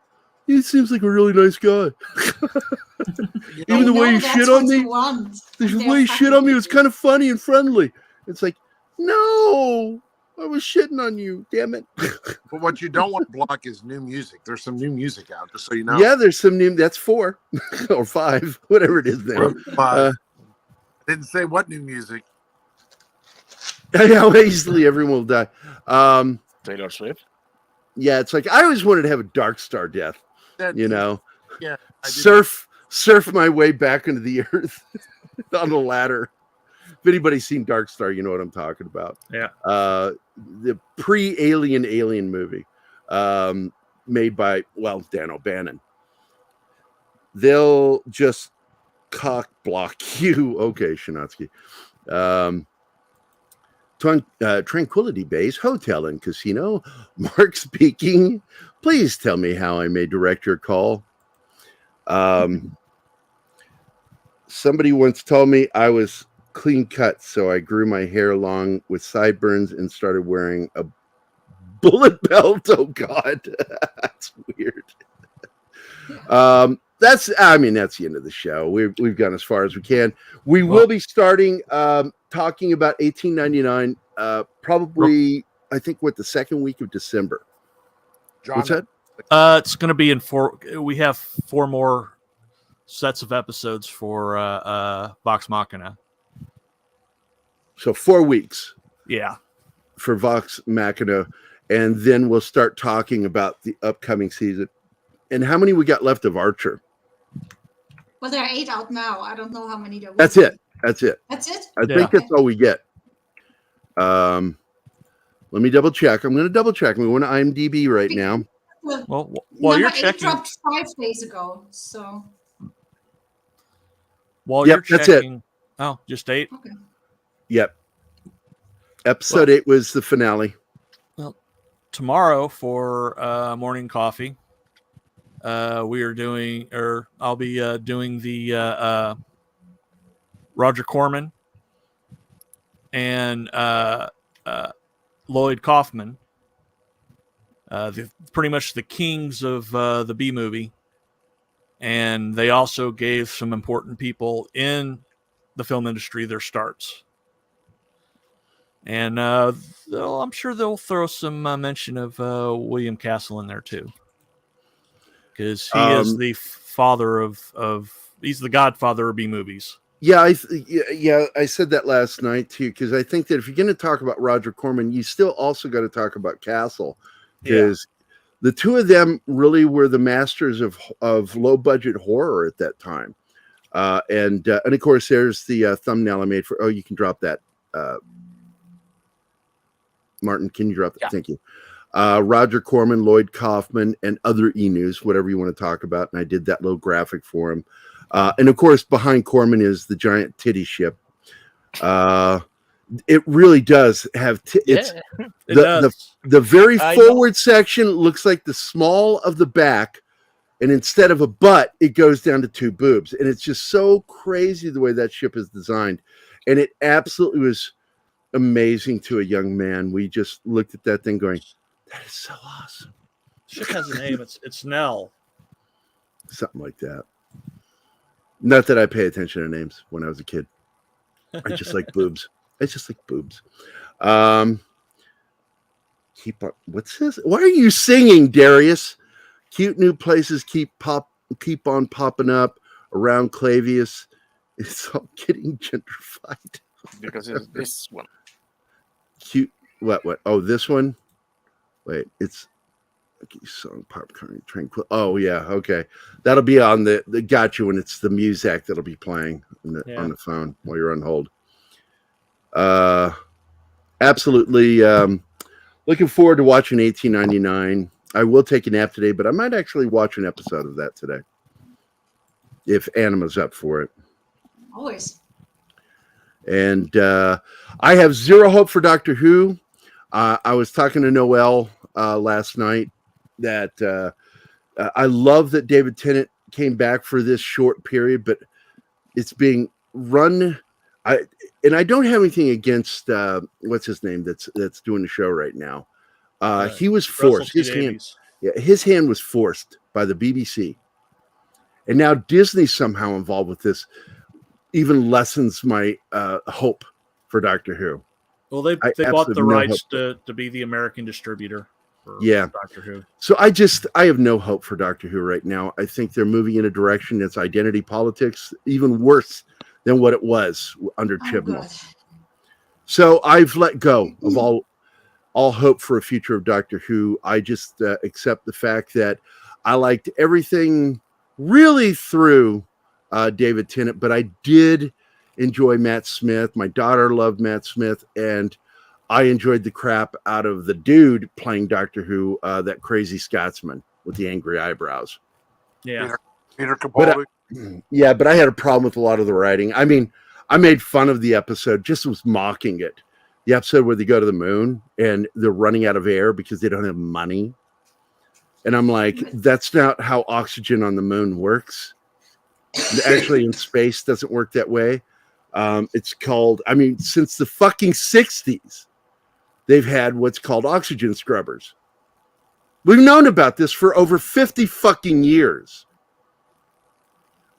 he seems like a really nice guy. Even the way you shit on me, the way you shit on me was kind of funny and friendly. It's like, no, I was shitting on you, damn it. But what you don't want to block is new music. There's some new music out, just so you know. Yeah, there's some new, that's 4 or 5, whatever it is there. Didn't say what new music. How easily everyone will die. Taylor Swift? Yeah, it's like, I always wanted to have a dark star death, Yeah. Surf my way back into the earth on a ladder. If anybody's seen Dark Star, you know what I'm talking about. Yeah. The pre-Alien movie made by, Dan O'Bannon. They'll just cock block you. Okay, Shanatsky. Tranquility Base Hotel and Casino. Mark speaking. Please tell me how I may direct your call. Somebody once told me I was clean cut, so I grew my hair long with sideburns and started wearing a bullet belt. Oh God, that's weird. That's the end of the show. We've gone as far as we can. We will be starting talking about 1899 probably, I think, the second week of December. What's that? It's going to be in 4. We have 4 more sets of episodes for Vox Machina. So 4 weeks. Yeah. For Vox Machina. And then we'll start talking about the upcoming season. And how many we got left of Archer? Well, there are 8 out now. I don't know how many there will That's be. it. That's it. That's it? I think that's all we get. Let me double check. I'm going to double check. We went to IMDb right now. Well, while you're checking, dropped 5 days ago. So. While you're checking, that's it. Oh, just 8. Okay. Yep. Episode 8 was the finale. Well, tomorrow for morning coffee, we are doing, or I'll be doing the Roger Corman and Lloyd Kaufman, pretty much the kings of the B movie. And they also gave some important people in the film industry their starts. And I'm sure they'll throw some mention of William Castle in there too, because he is the father of he's the godfather of B movies. Yeah, I said that last night too, because I think that if you're going to talk about Roger Corman, you still also got to talk about Castle, because the two of them really were the masters of low budget horror at that time. And of course, there's the thumbnail I made for. Oh, you can drop that, Martin. Can you drop that? Yeah. Thank you. Roger Corman, Lloyd Kaufman, and other E-News, whatever you want to talk about. And I did that little graphic for him. And of course, behind Corman is the giant titty ship. It really does have. The very forward section looks like the small of the back, and instead of a butt, it goes down to two boobs, and it's just so crazy the way that ship is designed, and it absolutely was amazing to a young man. We just looked at that thing, going, "That is so awesome." Ship has a name. It's Nell. Something like that. Not that I pay attention to names when I was a kid. I just like boobs. I just like boobs. Keep on. What's this? Why are you singing, Darius? Cute new places keep on popping up around Clavius. It's all getting gentrified. Because it's this one. Cute. What? Oh, this one. Wait, it's. Okay, song popcorn tranquil. Oh yeah, okay. That'll be on the got you when it's the music that'll be playing on the phone while you're on hold. Absolutely. Looking forward to watching 1899. I will take a nap today, but I might actually watch an episode of that today if Anima's up for it. Always. And I have zero hope for Doctor Who. I was talking to Noel last night that I love that David Tennant came back for this short period, but it's being run. I don't have anything against what's his name that's doing the show right now. He was forced. His hand was forced by the BBC, and now Disney's somehow involved with this. Even lessens my hope for Doctor Who. Well, they bought the rights to be the American distributor for Doctor Who. So I have no hope for Doctor Who right now. I think they're moving in a direction that's identity politics, even worse than what it was under Chibnall. So I've let go of all hope for a future of Doctor Who. I just accept the fact that I liked everything really through David Tennant, but I did enjoy Matt Smith. My daughter loved Matt Smith, and I enjoyed the crap out of the dude playing Doctor Who, that crazy Scotsman with the angry eyebrows. Yeah. Peter Capaldi. But I had a problem with a lot of the writing. I mean, I made fun of the episode, just was mocking it. The episode where they go to the moon and they're running out of air because they don't have money. And I'm like, that's not how oxygen on the moon works. Actually, in space doesn't work that way. It's called, since the fucking 60s, they've had what's called oxygen scrubbers. We've known about this for over 50 fucking years.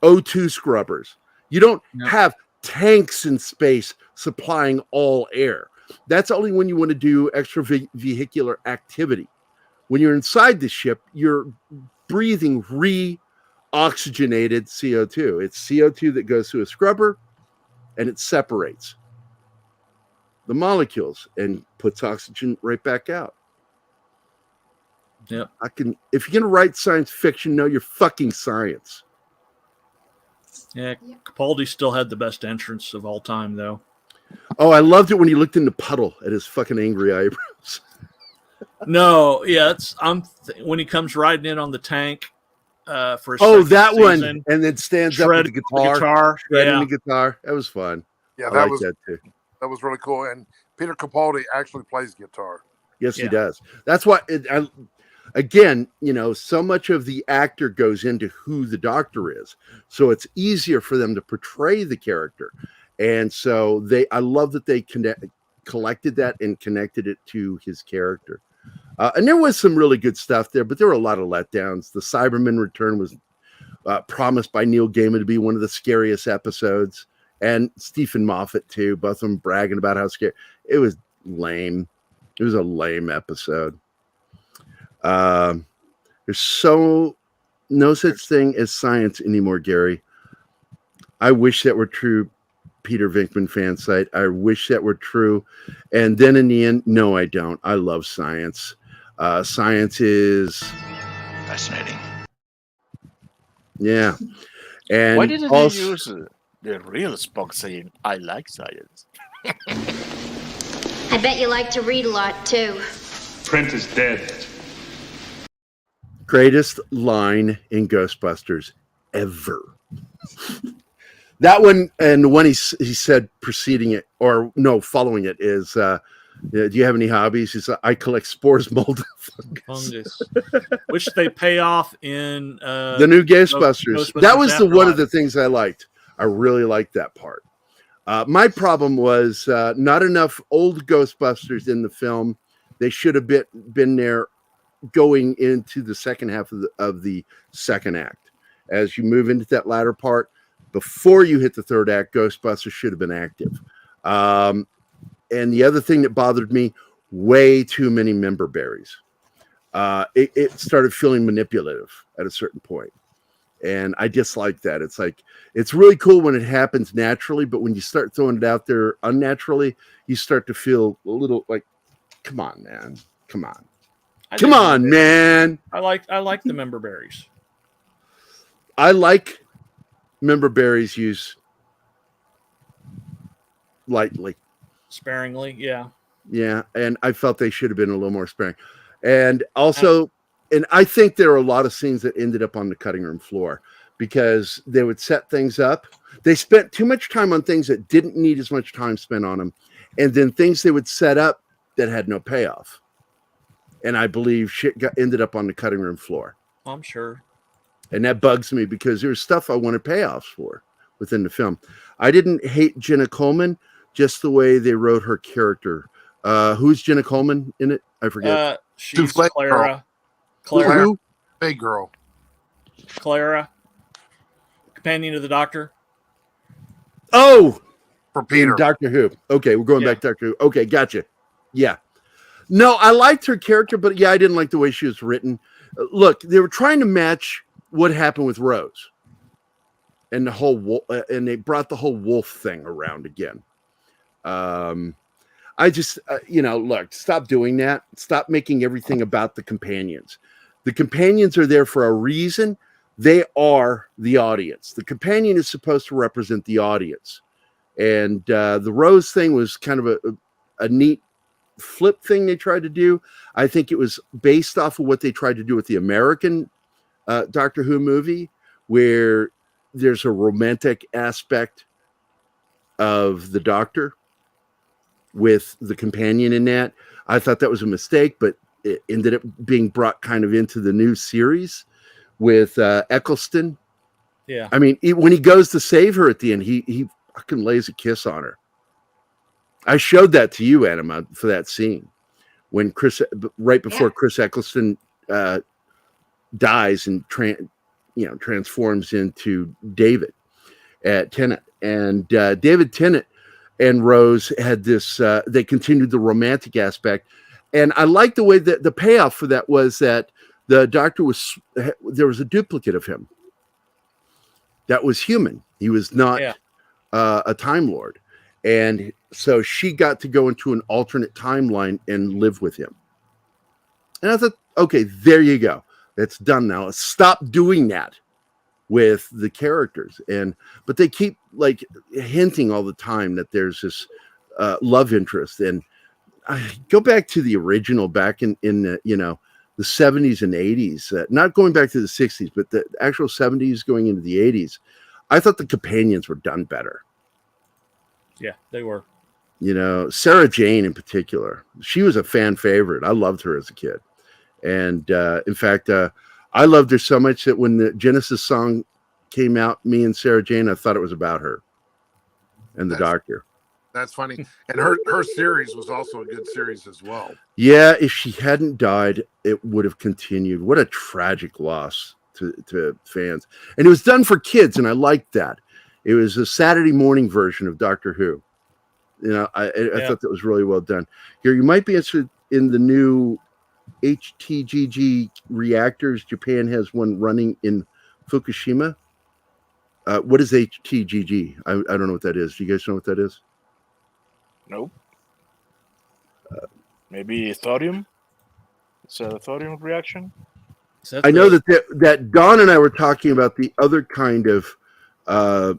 O2 scrubbers. You don't have tanks in space supplying all air. That's only when you want to do extra vehicular activity. When you're inside the ship, you're breathing oxygenated CO2. It's CO2 that goes through a scrubber and it separates the molecules and puts oxygen right back out. Yep. If you're going to write science fiction, know your fucking science. Yeah, Capaldi still had the best entrance of all time, though. Oh, I loved it when he looked in the puddle at his fucking angry eyebrows. No, yeah, when he comes riding in on the tank for his that season, one, and then stands up with the guitar, shredding the guitar. That was fun. Yeah, that was that too. That was really cool. And Peter Capaldi actually plays guitar. Yes, he does. That's why. Again, so much of the actor goes into who the Doctor is, so it's easier for them to portray the character. And so I love that they collected that and connected it to his character. And there was some really good stuff there, but there were a lot of letdowns. The Cyberman return was promised by Neil Gaiman to be one of the scariest episodes, and Stephen Moffat too, both of them bragging about how scary. It was lame. It was a lame episode. There's no such thing as science anymore, Gary. I wish that were true, Peter Venkman fan site. I wish that were true. And then in the end, no, I don't. I love science. Science is Fascinating. Yeah. And Why didn't also, they use the real Spock saying, I like science? I bet you like to read a lot, too. Print is dead. greatest line in Ghostbusters ever. That one, and the one he said preceding it, or no, following it is, do you have any hobbies? He said, I collect spores, mold, and fungus. Which they pay off in the new Ghostbusters. That was one of the things I liked. I really liked that part. My problem was not enough old Ghostbusters in the film. They should have been there going into the second half of the second act. As you move into that latter part, before you hit the third act, Ghostbusters should have been active. And the other thing that bothered me, way too many member berries. It started feeling manipulative at a certain point. And I dislike that. It's like, it's really cool when it happens naturally, but when you start throwing it out there unnaturally, you start to feel a little like, come on, man. Come on. Come on, man. I like the member berries. I like member berries used lightly. Sparingly, yeah. Yeah, and I felt they should have been a little more sparing. And also, and I think there are a lot of scenes that ended up on the cutting room floor because they would set things up. They spent too much time on things that didn't need as much time spent on them, and then things they would set up that had no payoff. And I believe shit ended up on the cutting room floor. I'm sure. And that bugs me because there's stuff I wanted payoffs for within the film. I didn't hate Jenna Coleman, just the way they wrote her character. Who's Jenna Coleman in it? I forget. She's Clara. Clara. Who? Hey, girl. Clara. Companion of the Doctor. Oh! For Peter. Doctor Who. Okay, we're going back to Doctor Who. Okay, gotcha. Yeah. No, I liked her character, but yeah, I didn't like the way she was written. Look, they were trying to match what happened with Rose. And the whole and they brought the whole wolf thing around again. I just, look, stop doing that. Stop making everything about the companions. The companions are there for a reason. They are the audience. The companion is supposed to represent the audience. And the Rose thing was kind of a neat flip thing they tried to do. I think it was based off of what they tried to do with the American Doctor Who movie, where there's a romantic aspect of the Doctor with the companion in that. I thought that was a mistake, but it ended up being brought kind of into the new series with Eccleston. Yeah. I mean, when he goes to save her at the end, he fucking lays a kiss on her. I showed that to you, Anima, for that scene when right before Chris Eccleston dies and transforms into David Tennant, and David Tennant and Rose had this. They continued the romantic aspect, and I like the way that the payoff for that was that the Doctor there was a duplicate of him that was human. He was not a Time Lord. And so she got to go into an alternate timeline and live with him. And I thought, okay, there you go. That's done now. Let's stop doing that with the characters. But they keep like hinting all the time that there's this love interest. And I go back to the original back in the 70s and 80s, not going back to the 60s, but the actual 70s going into the 80s. I thought the companions were done better. Yeah, they were. Sarah Jane in particular, she was a fan favorite. I loved her as a kid. And in fact, I loved her so much that when the Genesis song came out, me and Sarah Jane, I thought it was about her and the Doctor. That's funny. And her series was also a good series as well. Yeah, if she hadn't died, it would have continued. What a tragic loss to fans. And it was done for kids, and I liked that. It was a Saturday morning version of Doctor Who. I thought that was really well done. Here, you might be interested in the new HTGG reactors. Japan has one running in Fukushima. What is HTGG? I don't know what that is. Do you guys know what that is? Nope. Maybe thorium. It's a thorium reaction. I know that Don and I were talking about the other kind of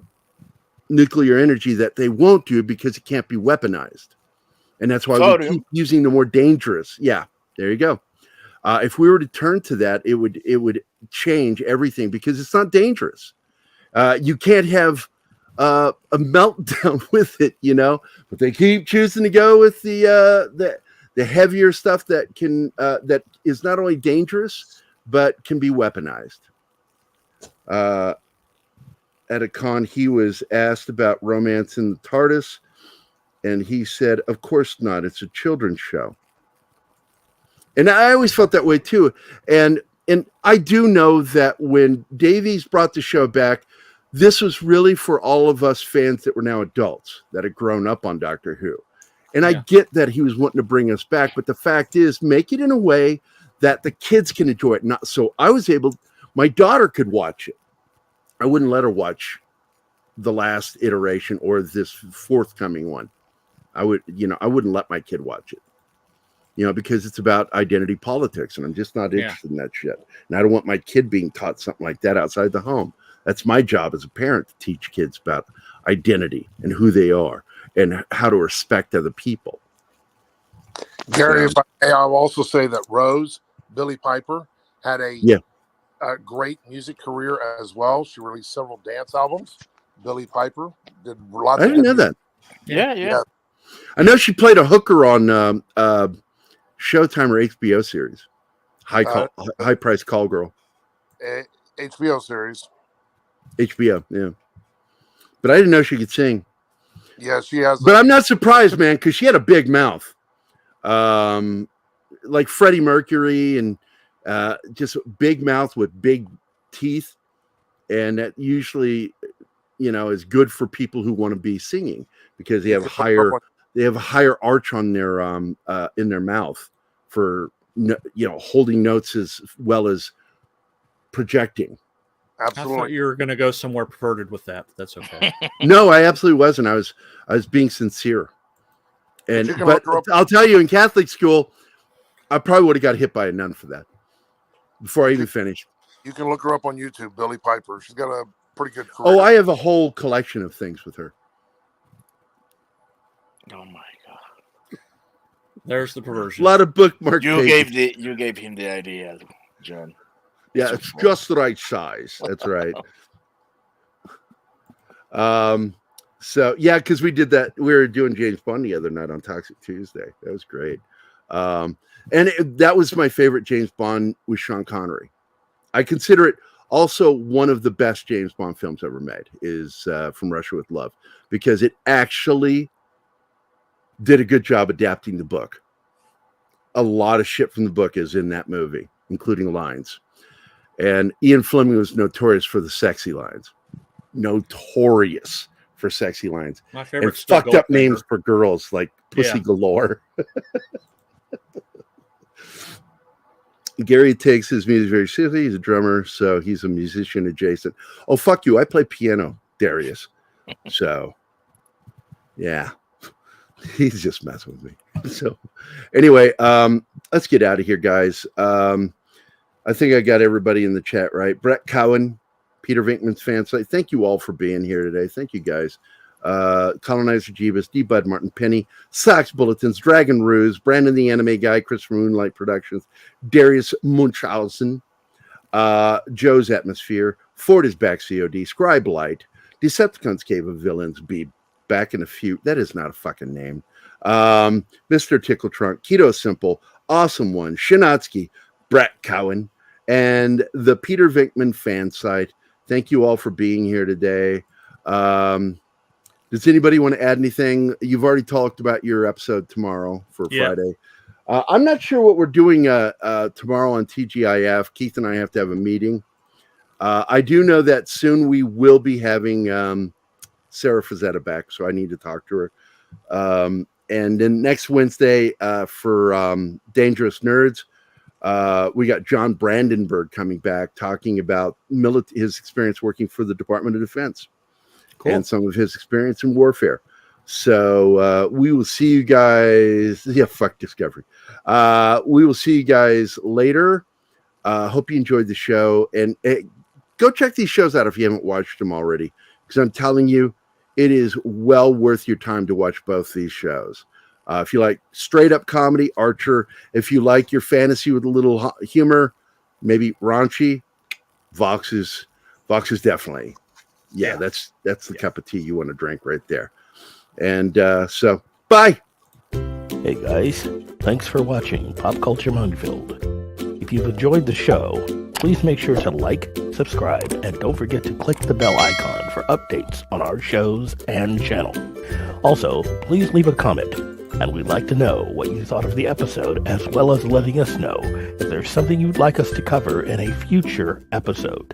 nuclear energy that they won't do because it can't be weaponized, and that's why we keep using the more dangerous. Yeah, there you go. If we were to turn to that, it would change everything because it's not dangerous. You can't have a meltdown with it, but they keep choosing to go with the heavier stuff that can that is not only dangerous but can be weaponized. At a con, he was asked about romance in the TARDIS, and he said, "Of course not. It's a children's show." And I always felt that way too. And I do know that when Davies brought the show back, this was really for all of us fans that were now adults that had grown up on Doctor Who. And I get that he was wanting to bring us back, but the fact is, make it in a way that the kids can enjoy it. Not so I was able, my daughter could watch it. I wouldn't let her watch the last iteration or this forthcoming one. I wouldn't let my kid watch it. Because it's about identity politics, and I'm just not interested in that shit. And I don't want my kid being taught something like that outside the home. That's my job as a parent, to teach kids about identity and who they are and how to respect other people. Gary, if I may, I'll also say that Rose, Billy Piper, had a great music career as well. She released several dance albums. Billy Piper did lots. I didn't know that. Yeah. I know she played a hooker on Showtime or HBO series, high price call girl. HBO series. HBO, yeah. But I didn't know she could sing. Yeah, she has. But I'm not surprised, man, because she had a big mouth, like Freddie Mercury, and just big mouth with big teeth, and that usually, is good for people who want to be singing because they have a higher arch on their in their mouth for holding notes as well as projecting. Absolutely. I thought you were going to go somewhere perverted with that, but that's okay. No, I absolutely wasn't. I was being sincere. But I'll tell you, in Catholic school, I probably would have got hit by a nun for that before I even finished. You can look her up on YouTube, Billy Piper. She's got a pretty good career. Oh, I have a whole collection of things with her. Oh my god! There's the perversion. A lot of bookmark. You gave him the idea, John. Yeah, it's just the right size. That's right. So yeah, because we did that. We were doing James Bond the other night on Toxic Tuesday. That was great. That was my favorite James Bond with Sean Connery. I consider it also one of the best James Bond films ever made. Is From Russia with Love, because it actually did a good job adapting the book. A lot of shit from the book is in that movie, including lines. And Ian Fleming was notorious for the sexy lines. Notorious for sexy lines. My favorite. And fucked up names for girls like Pussy Galore. Gary takes his music very seriously. He's a drummer, so he's a musician adjacent. Oh, fuck you. I play piano, Darius. So, yeah. He's just messing with me. So, anyway, let's get out of here, guys. I think I got everybody in the chat right. Brett Cowan, Peter Venkman's fan site. Thank you all for being here today. Thank you, guys. Colonizer Jeebus, D. Bud Martin Penny, Sox Bulletins, Dragon Ruse, Brandon the Anime Guy, Christopher Moonlight Productions, Darius Munchausen, Joe's Atmosphere, Ford is Back COD, Scribe Light, Decepticons Cave of Villains, be back in a few. That is not a fucking name. Mr. Tickle Trunk, Keto Simple, Awesome One, Shinatsky, Brett Cowan, and the Peter Venkman fan site. Thank you all for being here today. Does anybody want to add anything? You've already talked about your episode tomorrow for Friday. I'm not sure what we're doing tomorrow on TGIF. Keith and I have to have a meeting. I do know that soon we will be having Sarah Frazetta back, so I need to talk to her. And then next Wednesday for Dangerous Nerds, We got John Brandenburg coming back talking about his experience working for the Department of Defense and some of his experience in warfare. So we will see you guys. Yeah, fuck Discovery. We will see you guys later. Hope you enjoyed the show. And go check these shows out if you haven't watched them already. Because I'm telling you, it is well worth your time to watch both these shows. If you like straight up comedy, Archer. If you like your fantasy with a little humor, maybe raunchy, Vox is definitely. Yeah, that's the cup of tea you want to drink right there. And so, bye. Hey guys, thanks for watching Pop Culture Minefield. If you've enjoyed the show, please make sure to like, subscribe, and don't forget to click the bell icon for updates on our shows and channel. Also, please leave a comment, and we'd like to know what you thought of the episode, as well as letting us know if there's something you'd like us to cover in a future episode.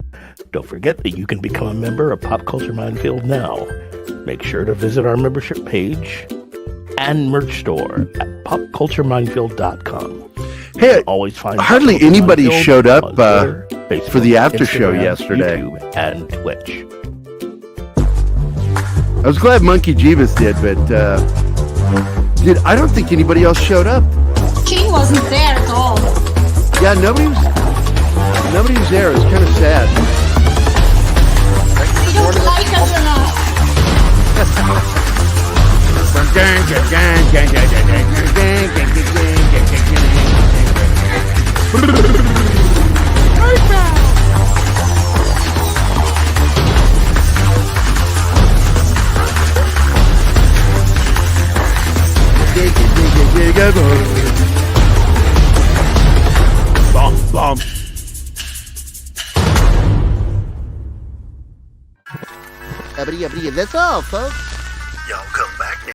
Don't forget that you can become a member of Pop Culture Minefield now. Make sure to visit our membership page and merch store at popcultureminefield.com. Hey, always find hardly anybody showed up Twitter, for the after show Instagram, yesterday. YouTube, and Twitch. I was glad Monkey Jeebus did, but I don't think anybody else showed up. King wasn't there at all. Yeah, nobody was there. It was kind of sad. You don't like us or not? Bomb. That's all, folks. Y'all come